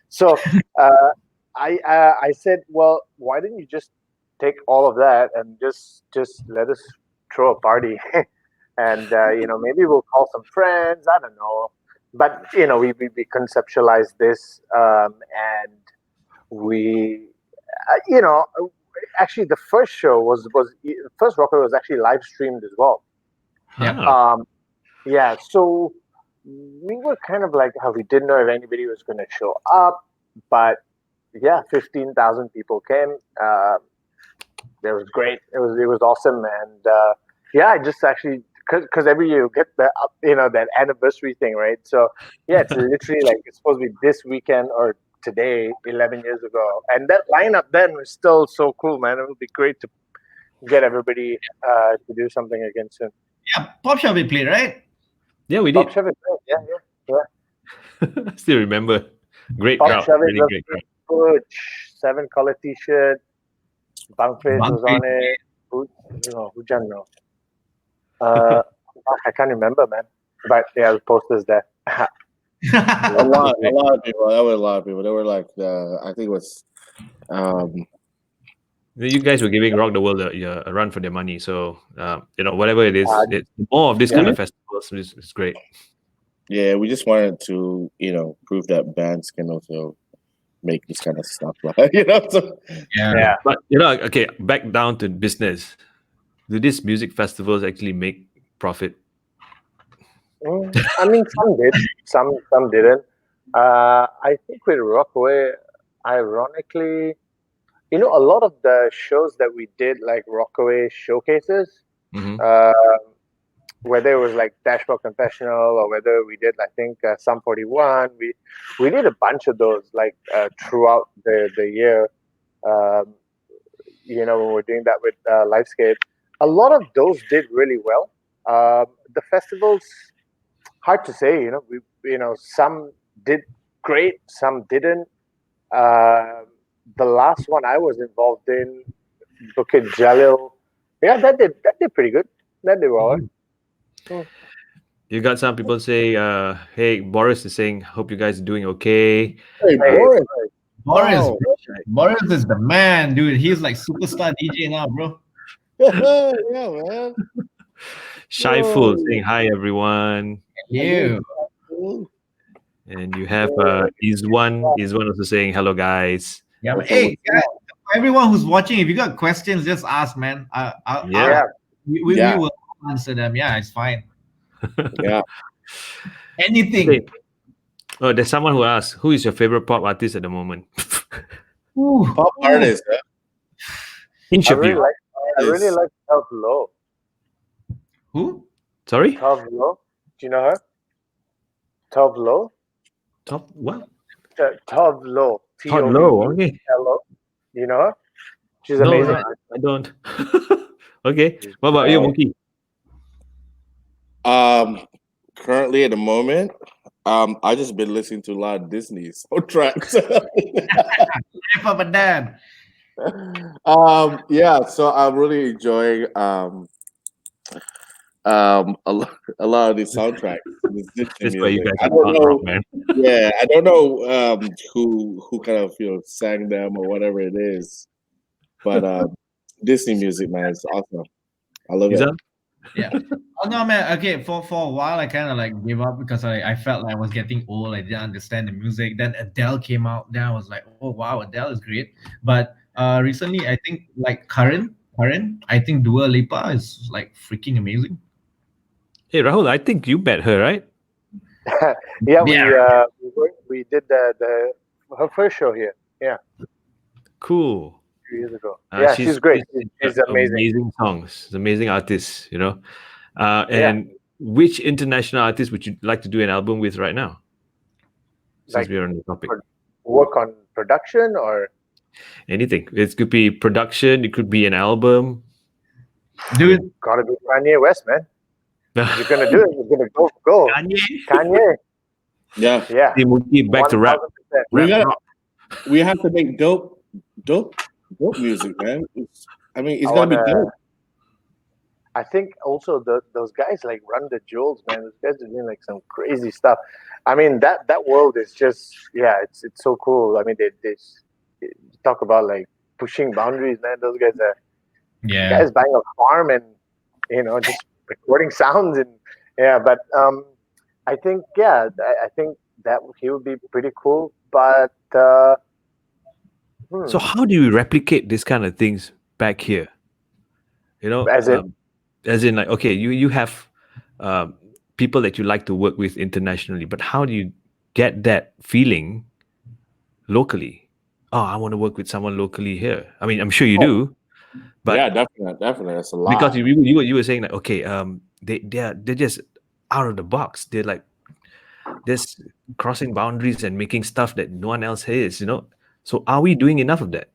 So uh, I said, well, why didn't you just take all of that and just let us throw a party, and maybe we'll call some friends. I don't know, but we conceptualized this, and we, you know, actually the first show was first Rocker was actually live streamed as well. Yeah. Ah, Yeah, so we were kind of like how we didn't know if anybody was going to show up, but yeah, 15,000 people came. It was great. It was awesome, and yeah, I just actually because every year you get that anniversary thing, right? So yeah, it's literally like it's supposed to be this weekend or today, 11 years ago, and that lineup then was still so cool, man. It would be great to get everybody to do something again soon. Yeah, Pop Shop we played, right? yeah, we Pop did. Chevy, yeah. I still remember. Great Pop crowd. Chevy, Really great crowd. Butch, 7 color T-shirt, Bunk Face was Bunk on it. Who no. I can't remember, man. But yeah, the posters there. A lot of people. There were a lot of people. They were like, I think it was, You guys were giving Rock the World a run for their money. So, whatever it is, Uh, more of this kind yeah. of festivals is great. Yeah, we just wanted to, prove that bands can also make this kind of stuff. So, Yeah. But, okay, back down to business. Do these music festivals actually make profit? I mean, some did, some didn't. I think with Rockaway, ironically, a lot of the shows that we did, like Rockaway showcases, Mhm. whether it was like Dashboard Confessional or whether we did, I think, Sum 41, we did a bunch of those like throughout the year. Um, when we're doing that with Livescape, a lot of those did really well. The festivals, hard to say. Some did great, some didn't. The last one I was involved in, Bukit Jalil, yeah, that did pretty good. That did well. You got some people say, hey, Boris is saying, hope you guys are doing okay. hey, Boris. Boris, Wow. Boris is the man, dude. He's like superstar DJ now, bro. Yeah, man. Shyful Whoa. saying, hi, everyone. You. And you have Izwan also saying, hello, guys. Yeah, but hey, guys, everyone who's watching, if you got questions, just ask, man. Yeah. We Yeah. will answer them. Yeah, it's fine. Yeah. Anything. Okay. Oh, there's someone who asked, who is your favorite pop artist at the moment? Ooh, Pop artist. Inch I of really you. like. I really like Tove Lo. Who? Sorry? Tove Lo. Do you know her? Tove Lo. Top what? Tove Lo. Todd Low. Okay. T-O-V-E-L-O. Do you know her? She's No, amazing. I don't. Okay. She's What about you, great. Mookie? Currently at the moment, I just been listening to a lot of Disney soundtracks. Life of a dad. Yeah, so I'm really enjoying a lot of these soundtracks. This Disney That's why you music. guys I are don't punk know. rock, man. Yeah, I don't know who kind of sang them or whatever it is, but Disney music, man, it's awesome. I love Is it. that? Yeah. Oh no, man. Okay, for a while I kind of like gave up because I felt like I was getting old. I didn't understand the music. Then Adele came out. Then I was like, oh wow, Adele is great. But recently I think like current, I think Dua Lipa is like freaking amazing. Hey, Rahul, I think you met her, right? Yeah, Yeah. we did the her first show here. Yeah, Cool. 2 years ago. Yeah, she's great. She's got amazing. amazing songs. She's an amazing artist, you know. Yeah. And which international artist would you like to do an album with right now? Since Like, we're on the topic. work on production or Anything. It could be production, it could be an album. Dude, gotta be Kanye West, man. If you're gonna do it, you're gonna go. Kanye. Kanye. Yeah, Yeah. Hey, Mookie, back to rap. 1000%. we have to make dope music, man. It's I gonna be wanna- dope. I think also those guys like Run the Jewels, man. Those guys are doing like some crazy stuff. I mean that world is just it's so cool. I mean they talk about like pushing boundaries, man. Those guys are guys buying a farm and just recording sounds and but I think I think that he would be pretty cool. But So how do you replicate these kind of things back here? You know, As in like, okay, you have people that you like to work with internationally, but how do you get that feeling locally? Oh, I want to work with someone locally here. I mean, I'm sure you do, but yeah, definitely, that's a lot. because you were saying like, okay, they're just out of the box. They're like just crossing boundaries and making stuff that no one else is. You know, so are we doing enough of that?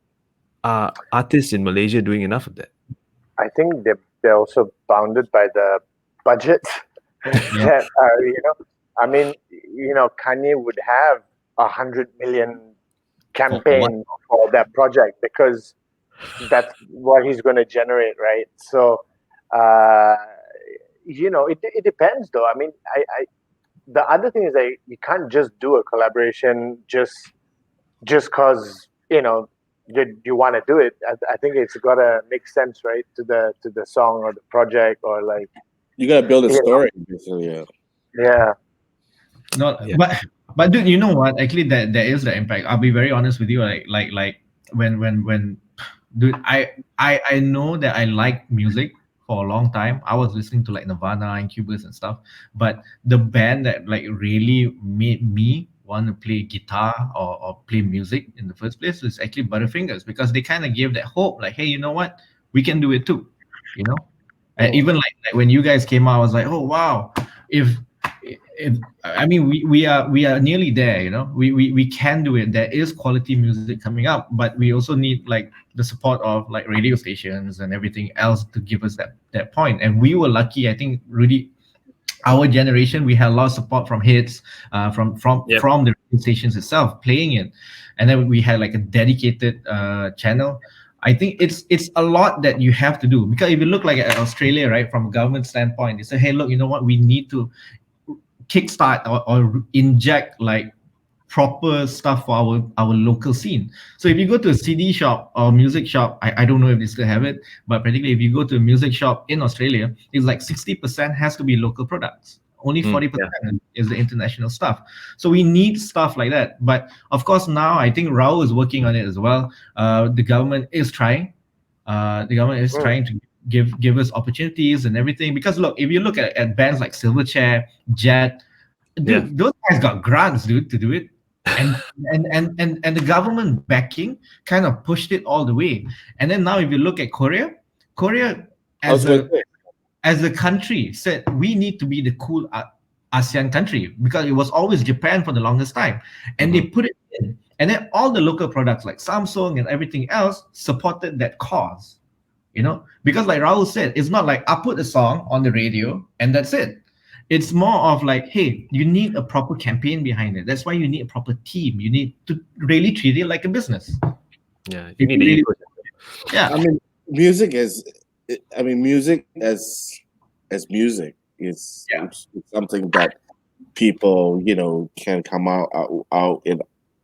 Are artists in Malaysia doing enough of that? I think they're also bounded by the budget. That I mean, Kanye would have 100 million campaign for that project because that's what he's going to generate, right? So, it depends, though. I mean, I the other thing is that you can't just do a collaboration just because you want to do it. I think it's got to make sense, right, to the song or the project or like you gotta build a story, basically. Yeah. But dude, you know what? Actually, there is the impact. I'll be very honest with you. Like when dude, I know that I like music for a long time. I was listening to like Nirvana, Incubus, and stuff. But the band that like really made me want to play guitar or play music in the first place is actually Butterfingers, because they kind of gave that hope, like, hey, you know what? We can do it too. And even like when you guys came out, I was like, oh wow, if I mean we are nearly there, we can do it. There is quality music coming up, but we also need like the support of like radio stations and everything else to give us that point. And we were lucky, I think, really, our generation, we had a lot of support from hits, from the radio stations itself playing it, and then we had like a dedicated channel. I think it's a lot that you have to do, because if you look like at Australia, right, from a government standpoint, they say, hey, look, you know what, we need to kickstart or inject like proper stuff for our local scene. So if you go to a CD shop or music shop, I don't know if they still have it, but particularly if you go to a music shop in Australia, it's like 60% has to be local products. Only 40% is the international stuff. So we need stuff like that. But of course, now I think Rahul is working on it as well. The government is trying. Trying to give us opportunities and everything. Because look, if you look at bands like Silverchair, Jet, dude, those guys got grants, dude, to do it. and the government backing kind of pushed it all the way. And then now if you look at Korea I was as going a to say, as a country said we need to be the cool ASEAN country, because it was always Japan for the longest time, and they put it in, and then all the local products like Samsung and everything else supported that cause, because like Rahul said, it's not like I put a song on the radio and that's it. It's more of like, hey, you need a proper campaign behind it. That's why you need a proper team. You need to really treat it like a business. Yeah, you If need you the really- ecosystem. yeah, I mean, music as music is Yeah. it's something that people can come out in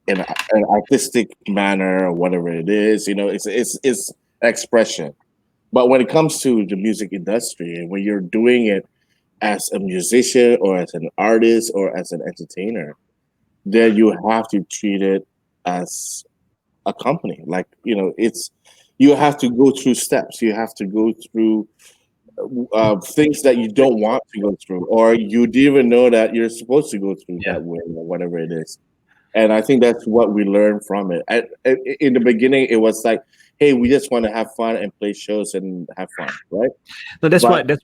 an artistic manner or whatever it is. It's expression. But when it comes to the music industry, and when you're doing it as a musician or as an artist or as an entertainer, then you have to treat it as a company. Like, you have to go through steps. You have to go through things that you don't want to go through, or you didn't even know that you're supposed to go through that way, or whatever it is. And I think that's what we learned from it. In the beginning, it was like, hey, we just want to have fun and play shows and have fun, right? No, that's why But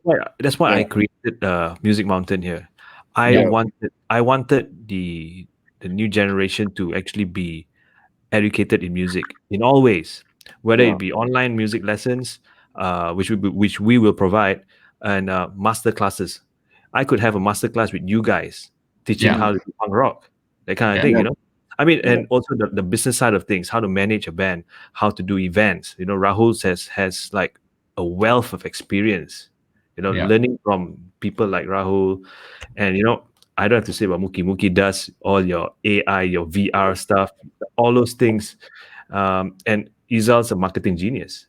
I yeah, created Music Mountain here. I Yeah. wanted the new generation to actually be educated in music in all ways, whether Yeah. it be online music lessons, which we will provide, and master classes. I could have a master class with you guys teaching Yeah. how to do punk rock, that kind of Yeah. thing, Yeah. I mean, Yeah. and also the business side of things, how to manage a band, how to do events. Rahul has like a wealth of experience, Yeah. learning from people like Rahul. And I don't have to say about Mookie. Mookie does all your AI, your VR stuff, all those things. And Izal's a marketing genius.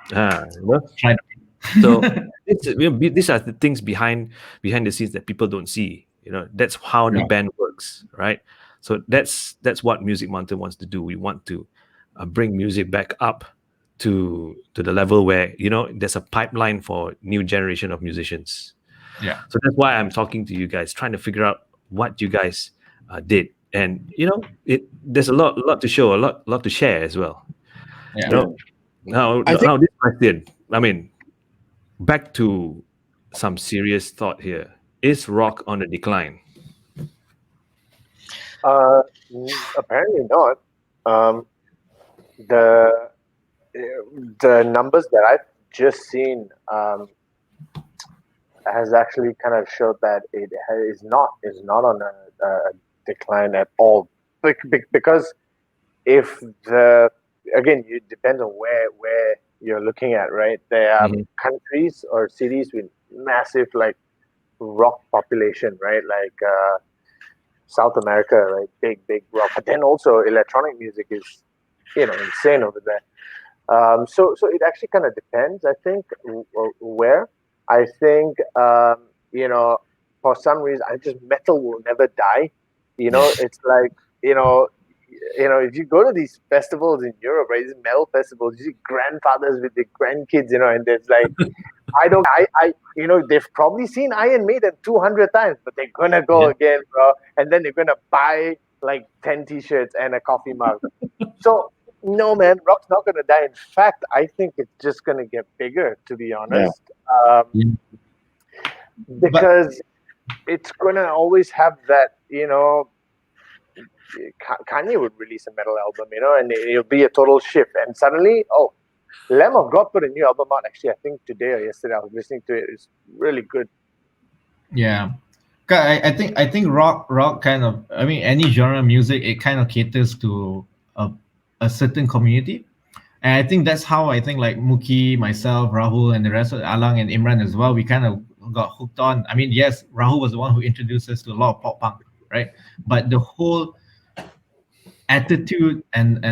Try to- So these are the things behind the scenes that people don't see. That's how the Yeah. band works, right? So that's what Music Mountain wants to do. We want to bring music back up to the level where there's a pipeline for new generation of musicians. Yeah. So that's why I'm talking to you guys, trying to figure out what you guys did, and there's a lot to show, a lot to share as well. Yeah. I think Now this question. I mean, back to some serious thought here. Is rock on a decline? Apparently not. Um, the the numbers that I've just seen has actually kind of showed that is not on a decline at all. Because if the again, it depends on where you're looking at, right? There are Mhm. countries or cities with massive like rock population, right? Like South America, right? Big rock. But then also electronic music is insane over there. So it actually kind of depends. I think where I think for some reason I just metal will never die. It's like if you go to these festivals in Europe, right? These metal festivals, you see grandfathers with their grandkids, and there's like they've probably seen Iron Maiden 200 times, but they're gonna go again, bro, and then they're gonna buy like 10 t-shirts and a coffee mug. So no, man, rock's not gonna die. In fact, I think it's just gonna get bigger, to be honest, because it's gonna always have that. Kanye would release a metal album, and it'll be a total shift, and suddenly, oh, Lamb of God put a new album out. Actually, I think today or yesterday I was listening to it. It's really good. Yeah. 'Cause I think rock kind of, I mean, any genre of music, it kind of caters to a certain community. And I think that's how I think like Mookie, myself, Rahul, and the rest of Alang and Imran as well, we kind of got hooked on. I mean, yes, Rahul was the one who introduced us to a lot of pop punk, right? But the whole attitude and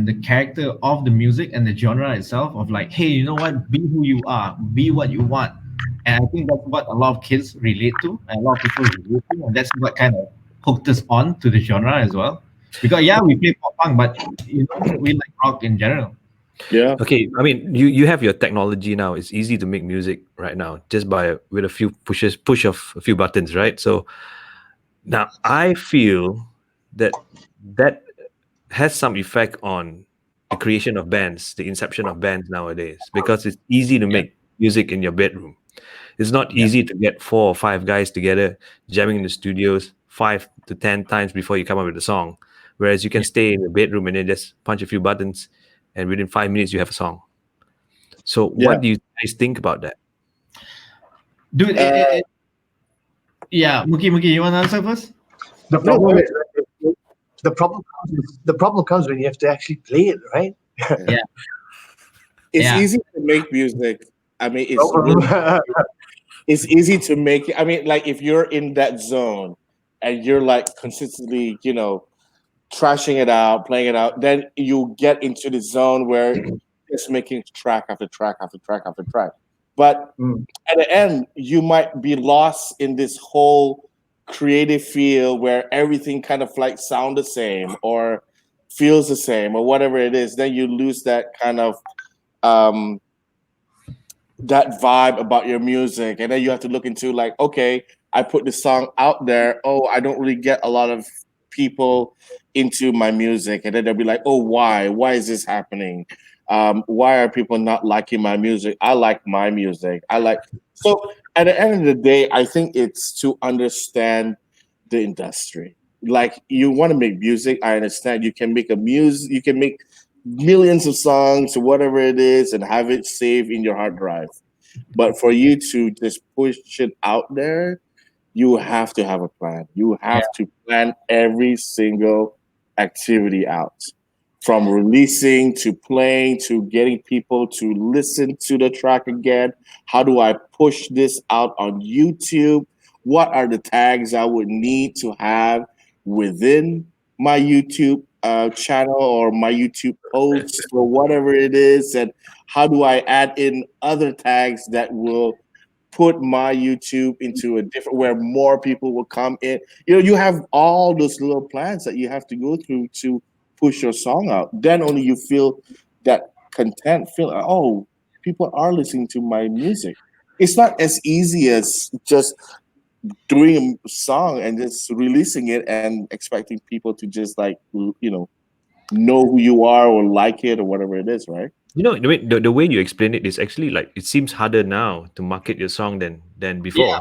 the character of the music and the genre itself of like, hey, you know what, be who you are, be what you want. And I think that's what a lot of kids relate to, and a lot of people relate to, and that's what kind of hooked us on to the genre as well. Because we play pop punk, but we like rock in general. Yeah. Okay, I mean, you have your technology now. It's easy to make music right now just with a few push of a few buttons, right? So now I feel that that has some effect on the creation of bands, the inception of bands nowadays, because it's easy to make music in your bedroom. It's not easy to get 4 or 5 guys together jamming in the studios 5 to 10 times before you come up with a song. Whereas you can stay in the bedroom and then just punch a few buttons, and within 5 minutes you have a song. So, what do you guys think about that? Dude, yeah, Mookie, you want to answer first? The problem is the problem comes when you have to actually play it, right? Yeah. It's easy to make music. I mean, it's easy to make. I mean, like if you're in that zone and you're like consistently, trashing it out, playing it out, then you get into the zone where it's making track after track after track after track. But at the end, you might be lost in this whole creative field where everything kind of like sound the same or feels the same or whatever it is. Then you lose that kind of that vibe about your music, and then you have to look into like, okay, I put the song out there. Oh, I don't really get a lot of people into my music, and then they'll be like, oh, why is this happening? Why are people not liking my music? I like my music. So at the end of the day, I think it's to understand the industry. Like, you want to make music, I understand. You can make you can make millions of songs or whatever it is and have it saved in your hard drive. But for you to just push it out there, you have to have a plan. You have to plan every single activity out, from releasing to playing to getting people to listen to the track again. How do I push this out on YouTube? What are the tags I would need to have within my YouTube channel or my YouTube posts or whatever it is? And how do I add in other tags that will put my YouTube into a different, where more people will come in? You have all those little plans that you have to go through to push your song out. Then only you feel that content, feel like, oh, people are listening to my music. It's not as easy as just doing a song and just releasing it and expecting people to just like, know who you are or like it or whatever it is, right? The way you explain it is actually like, it seems harder now to market your song than before.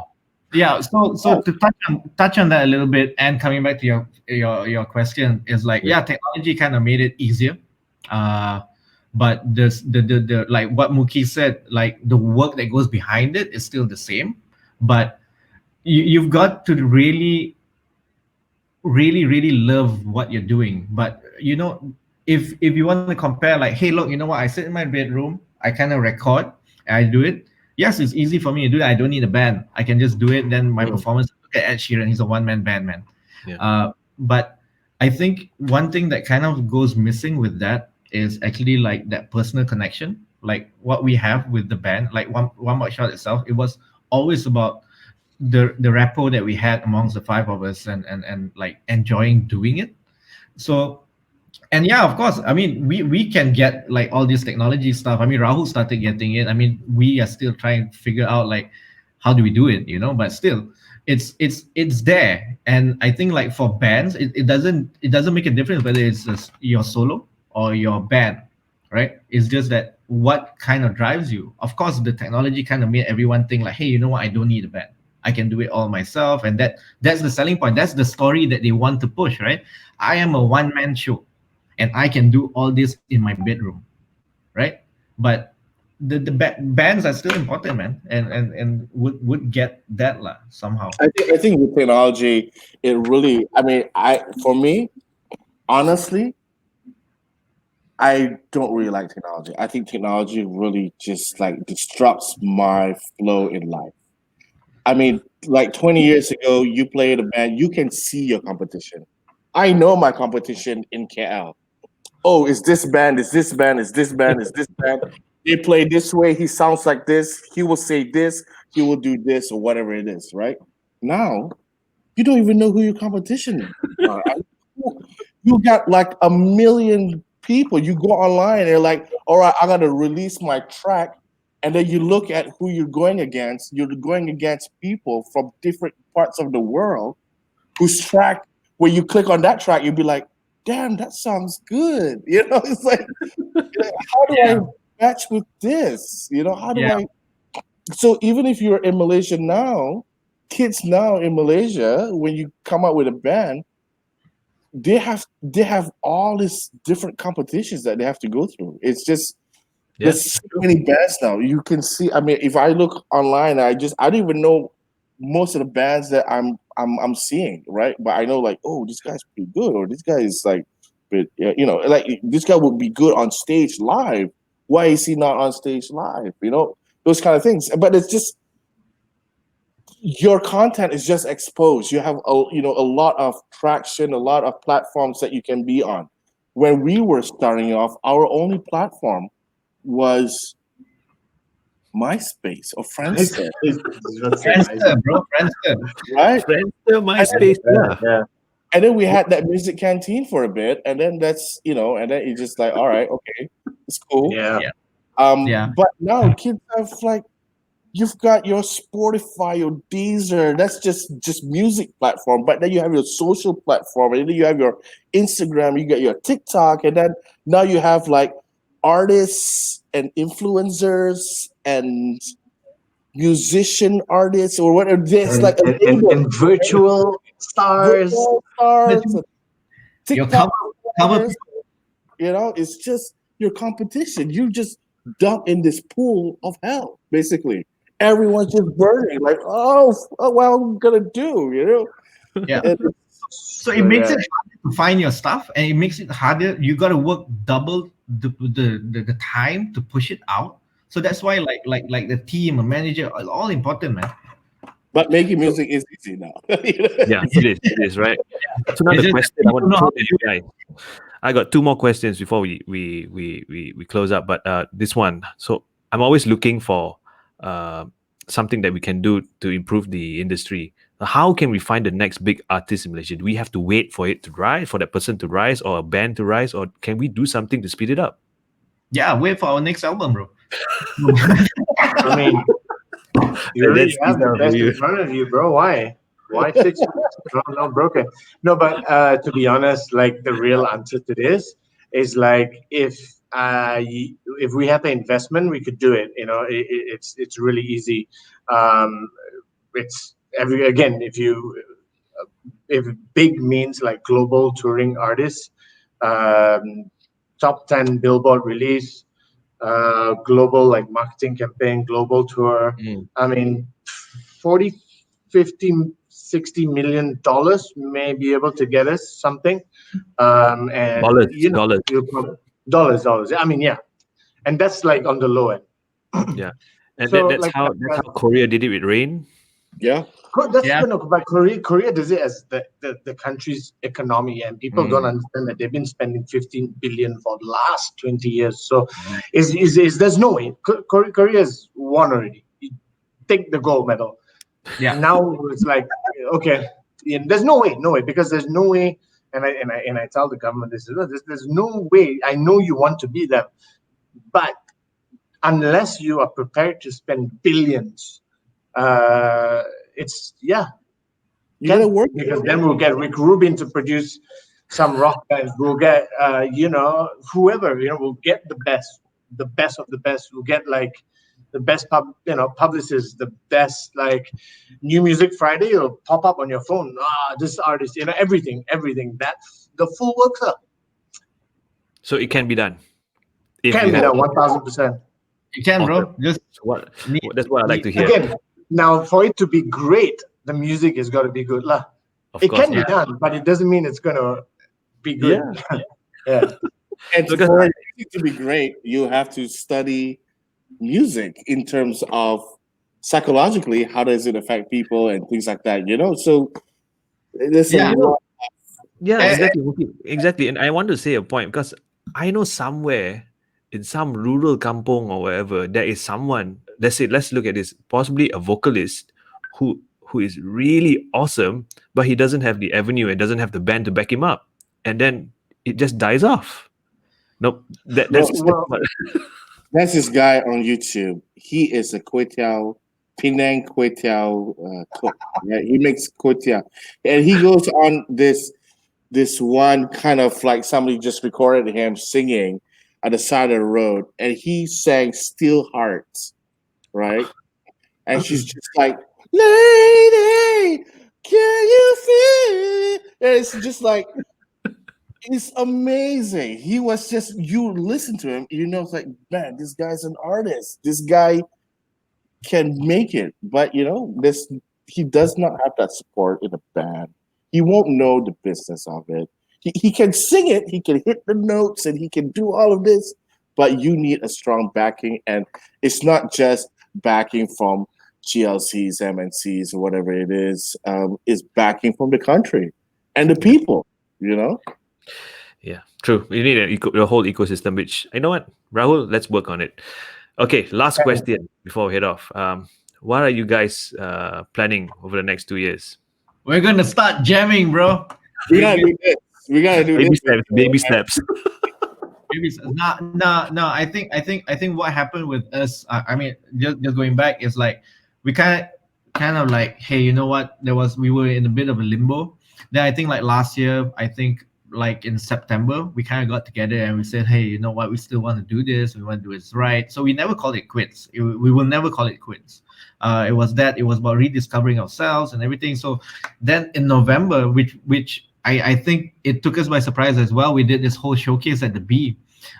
Yeah. So to touch on that a little bit, and coming back to your question, is like, technology kind of made it easier. But the like what Mookie said, like the work that goes behind it is still the same. But you've got to really love what you're doing. But if you want to compare, like, hey, look, you know what, I sit in my bedroom, I kind of record, and I do it. Yes, it's easy for me to do that. I don't need a band. I can just do it. Then my performance, look at Ed Sheeran, he's a one-man band, man. But I think one thing that kind of goes missing with that is actually like that personal connection, like what we have with the band. Like one More Shot itself, it was always about the rapport that we had amongst the 5 of us, and like enjoying doing it. So, and of course, I mean, we can get like all this technology stuff. I mean, Rahul started getting it. I mean, we are still trying to figure out like, how do we do it, but still it's there. And I think like for bands, it doesn't make a difference whether it's just your solo or your band, right? It's just that what kind of drives you. Of course, the technology kind of made everyone think like, hey, you know what, I don't need a band. I can do it all myself. And that's the selling point. That's the story that they want to push, right? I am a one-man show, and I can do all this in my bedroom, right? But the bands are still important, man, and would get that somehow. I think with technology, it really. I mean, for me, honestly, I don't really like technology. I think technology really just like disrupts my flow in life. I mean, like 20 years ago, you played a band, you can see your competition. I know my competition in KL. Oh, it's this band, it's this band, it's this band, it's this band. They play this way, he sounds like this, he will say this, he will do this, or whatever it is, right? Now, you don't even know who your competition are. You got like a million people. You go online and they're like, all right, I'm gonna release my track. And then you look at who you're going against. You're going against people from different parts of the world whose track, when you click on that track, you'll be like, damn, that song's good. It's like, how do I match with this? How do I? So even if you're in Malaysia now, kids now in Malaysia, when you come out with a band, they have all these different competitions that they have to go through. It's just there's so many bands now. You can see. I mean, if I look online, I don't even know most of the bands that I'm seeing, right? But I know like, oh, this guy's pretty good, or this guy is like, but like this guy would be good on stage live. Why is he not on stage live? Those kind of things. But it's just your content is just exposed. You have a lot of traction, a lot of platforms that you can be on. When we were starting off, our only platform was MySpace or Friendster. Friendster, bro, Friendster. Right? Friendster, MySpace, yeah. And then we had that music canteen for a bit, and then that's and then it's just like, all right, okay, it's cool. Yeah. But now kids have like, you've got your Spotify, your Deezer, that's just music platform. But then you have your social platform, and then you have your Instagram, you got your TikTok, and then now you have like artists and influencers and musician artists or whatever. There's like and virtual stars. Your TikTok cover stars, it's just your competition. You just dump in this pool of hell, basically. Everyone's just burning, like, oh, what am I gonna do? Yeah. So it makes it harder to find your stuff, and it makes it harder. You got to work double the time to push it out. So that's why, like the team, a manager, are all important, man. But making music is easy now. Yeah, it is, right? So now the question I want to throw to you guys. I got two more questions before we close up. But this one, so I'm always looking for something that we can do to improve the industry. How can we find the next big artist in Malaysia? Do we have to wait for it to rise, for that person to rise, or a band to rise, or can we do something to speed it up? Yeah, wait for our next album, bro. I mean, you already have the best in front of you, bro. Why 6 months? No, broken. No, but to be honest, like the real answer to this is like if we had the investment, we could do it. It's really easy. It's again, if big means like global touring artists, top 10 Billboard release, global like marketing campaign, global tour. I mean, 40, 50, $60 million may be able to get us something. And dollars. I mean, yeah, and that's like on the low end. Yeah, and so, that's how Korea did it with Rain. Yeah, but Korea does it as the country's economy, and people don't understand that they've been spending 15 billion for the last 20 years. So, there's no way Korea's won already. Take the gold medal. Yeah. Now it's like, okay, there's no way, because there's no way. And I tell the government this: there's no way. I know you want to be them, but unless you are prepared to spend billions, it's you gotta work, because then we'll get Rick Rubin to produce some rock bands. We'll get whoever, we'll get the best of the best. We'll get like the best publicists, the best like New Music Friday will pop up on your phone. This artist, everything. That's the full works up. So it can be done. It can be done 1,000%. You can, bro. That's what I like to hear. Again, now for it to be great, the music has got to be good, lah. It can be done, but it doesn't mean it's gonna be good. Yeah. And for it to be great, you have to study music in terms of psychologically, how does it affect people and things like that, so there's a lot exactly. And I want to say a point, because I know somewhere in some rural kampong or wherever, there is someone, let's look at this, possibly a vocalist who is really awesome, but he doesn't have the avenue and doesn't have the band to back him up, and then it just dies off. Nope. That's this guy on YouTube. He is a Penang Kway Teow cook. Yeah, he makes Kway Teow, and he goes on this this one kind of like somebody just recorded him singing at the side of the road, and he sang "Still Hearts," right? And she's just like, "Lady, can you feel it?" And it's just like, it's amazing. He was just, you listen to him, you know, it's like, man, this guy's an artist. This guy can make it, but you know, he does not have that support in the band. He won't know the business of it. He can sing it, he can hit the notes, and he can do all of this, but you need a strong backing, and it's not just backing from GLCs, MNCs, or whatever it is backing from the country and the people, you know? Yeah, true. You need a whole ecosystem, which, you know what, Rahul, let's work on it. Okay, last question before we head off. What are you guys planning over the next 2 years? We're gonna start jamming, bro. We gotta do this. We gotta do Baby this. steps. Baby steps. No. I think what happened with us. I mean, just going back, is like we kind of like, hey, you know what? We were in a bit of a limbo. Then I think like last year, I think like in September, we kind of got together and we said, hey, you know what? We still want to do this. We want to do it right. So we never called it quits. We will never call it quits. It was about rediscovering ourselves and everything. So then in November, which I think it took us by surprise as well. We did this whole showcase at the B.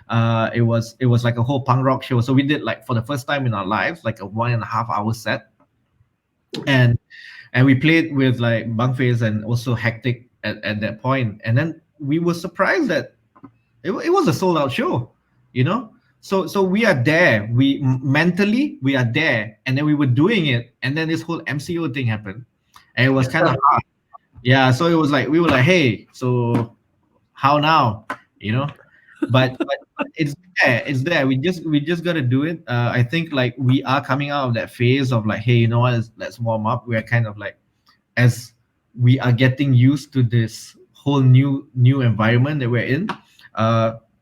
It was like a whole punk rock show. So we did, like, for the first time in our lives, like a 1.5 hour set, and we played with like Bangface and also Hectic at that point. And then we were surprised that it was a sold out show, you know. So we are there. Mentally we are there, and then we were doing it, and then this whole MCO thing happened, and it was kind of hard. Yeah, so it was like, we were like, hey, so how now, you know? But it's there. We just gotta do it. I think like we are coming out of that phase of like, hey, you know what? Let's warm up. We are kind of like, as we are getting used to this whole new environment that we're in.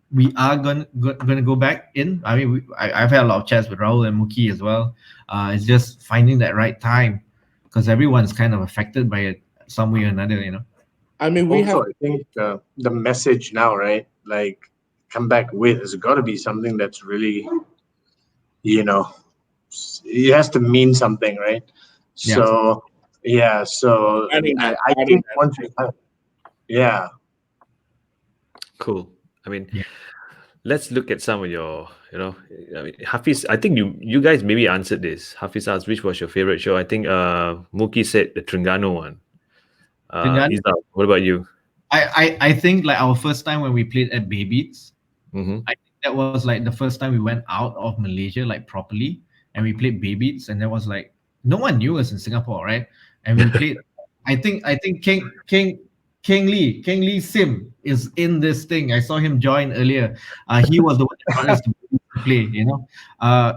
We are gonna go back in. I mean, I've had a lot of chats with Rahul and Mookie as well. It's just finding that right time, because everyone's kind of affected by it some way or another, you know. I mean, I think the message now, right? Like, come back with, has got to be something that's really, you know, it has to mean something, right? Yeah. So yeah, so I think once we have, yeah. Cool. I mean, let's look at some of your, you know, I mean, Hafiz, I think you guys maybe answered this. Hafiz asked, which was your favorite show? I think Mookie said the Terengganu one. Izzal, what about you? I think like our first time when we played at Bay Beats, Mm-hmm. I think that was like the first time we went out of Malaysia like properly, and we played Bay Beats, and that was like, no one knew us in Singapore, right? And we played. I think King Lee Sim is in this thing. I saw him join earlier. He was the one that brought us to play, you know.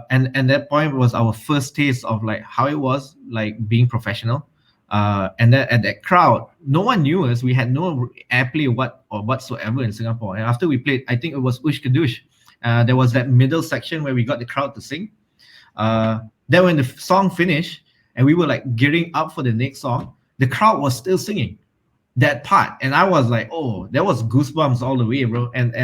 And that point was our first taste of like how it was like being professional. And then at that crowd, no one knew us. We had no airplay whatsoever in Singapore. And after we played, I think it was Ush Kadush. There was that middle section where we got the crowd to sing. Then when the song finished and we were like gearing up for the next song, the crowd was still singing that part, and I was like, oh, there was goosebumps all the way, bro. And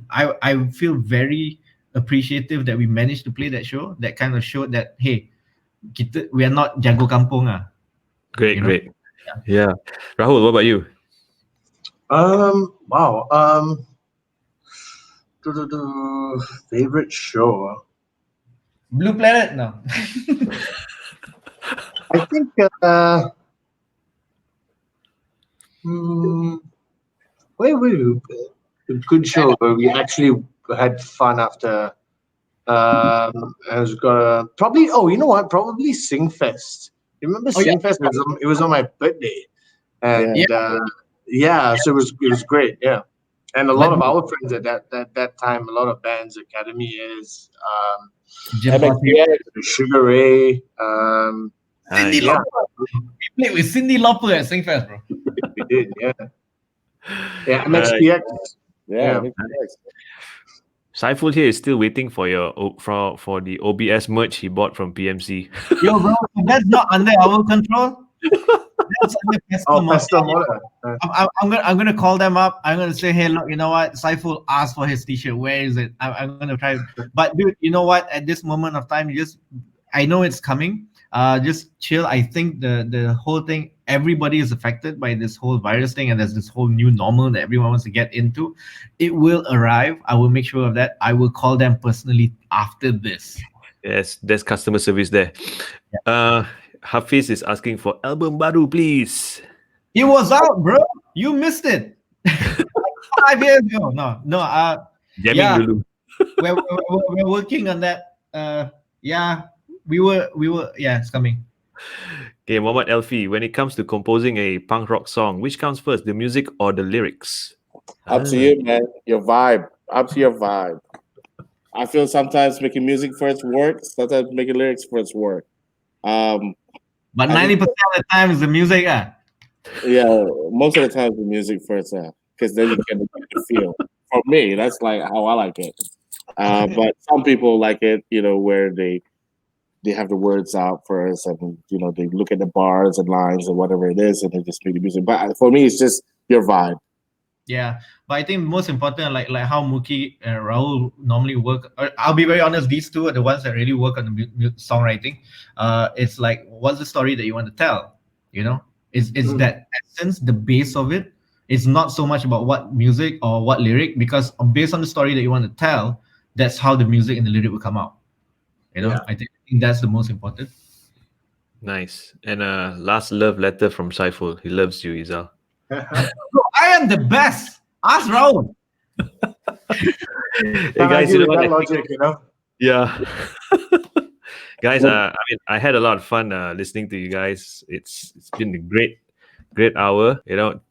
I feel very appreciative that we managed to play that show. That kind of showed that, hey, we are not jago kampung. Great, you know? great. Yeah. Rahul, what about you? Wow. Favorite show. Blue Planet, no. I think a good show where we actually had fun after. I was gonna probably. Oh, you know what? Probably Singfest. You remember Singfest? Yeah. It was on my birthday, and so it was great. Yeah, and a lot of our friends at that time, a lot of bands, Academy is, Sugar Ray, Cindy Lauper. We played with Cindy Lauper at Singfest, bro. We did, yeah. Yeah, MXPX. Yeah. Saiful here is still waiting for for the OBS merch he bought from PMC. Yo, bro, that's not under our control. That's under Pestle Oh, Motor. Pastel Motor. I'm gonna call them up. I'm gonna say, hey, look, you know what? Saiful asked for his T-shirt. Where is it? I'm gonna try. But dude, you know what? At this moment of time, I know it's coming. Just chill. I think the whole thing, everybody is affected by this whole virus thing, and there's this whole new normal that everyone wants to get into. It will arrive. I will make sure of that. I will call them personally after this. Yes, there's customer service there. Hafiz is asking for album baru, please. It was out, bro. You missed it. Like 5 years ago. No. Jamming Yeah. dulu. We're working on that. Yeah, we were. Yeah, it's coming. Okay, Muhammad Elfi, when it comes to composing a punk rock song, which comes first, the music or the lyrics? Up to you, man. Your vibe. Up to your vibe. I feel sometimes making music first works. Sometimes making lyrics first work. But 90% of the time is the music. Yeah, most of the time the music first, because then you can get the feel. For me, that's like how I like it. But some people like it, where they have the words out first, and they look at the bars and lines and whatever it is, and they just make the music. But for me, it's just your vibe. Yeah, but I think most important, like how Mookie and Rahul normally work. I'll be very honest; these two are the ones that really work on the songwriting. It's like, what's the story that you want to tell? It's that essence, the base of it. It's not so much about what music or what lyric, because based on the story that you want to tell, that's how the music and the lyric will come out. Yeah. I think that's the most important. Nice. And last love letter from Saiful. He loves you, Izal. Bro, I am the best. Ask Rahul. Hey Can't guys, argue you know with what? that logic, Yeah. Guys, I had a lot of fun listening to you guys. It's been a great hour.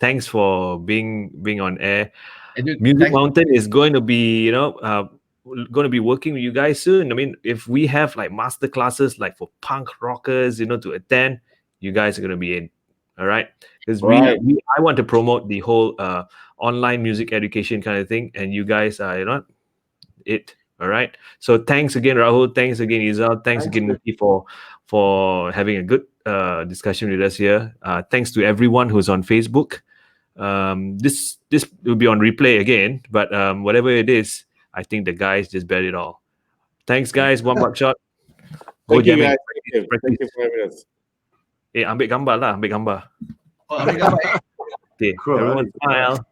Thanks for being on air. Music Mountain is going to be, going to be working with you guys soon. I mean, if we have like master classes like for punk rockers, to attend, you guys are going to be in. All right, because I want to promote the whole online music education kind of thing, and you guys are it. All right. So thanks again, Rahul. Thanks again, Izal. Thanks again, Mookie, for having a good discussion with us here. Thanks to everyone who's on Facebook. This will be on replay again, but whatever it is, I think the guys just bet it all. Thanks, guys. One buckshot. Thank you, guys. Thank you for having us. Ambil gambar lah. Ambil gambar. Okay, Cool. everyone smile.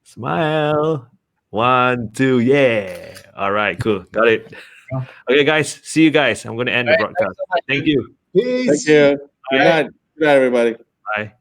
Smile. 1, 2, yeah. All right, cool. Got it. Okay, guys. See you guys. I'm going to end the broadcast. Thank you. Peace. Thank you. Good night. Good night, everybody. Bye.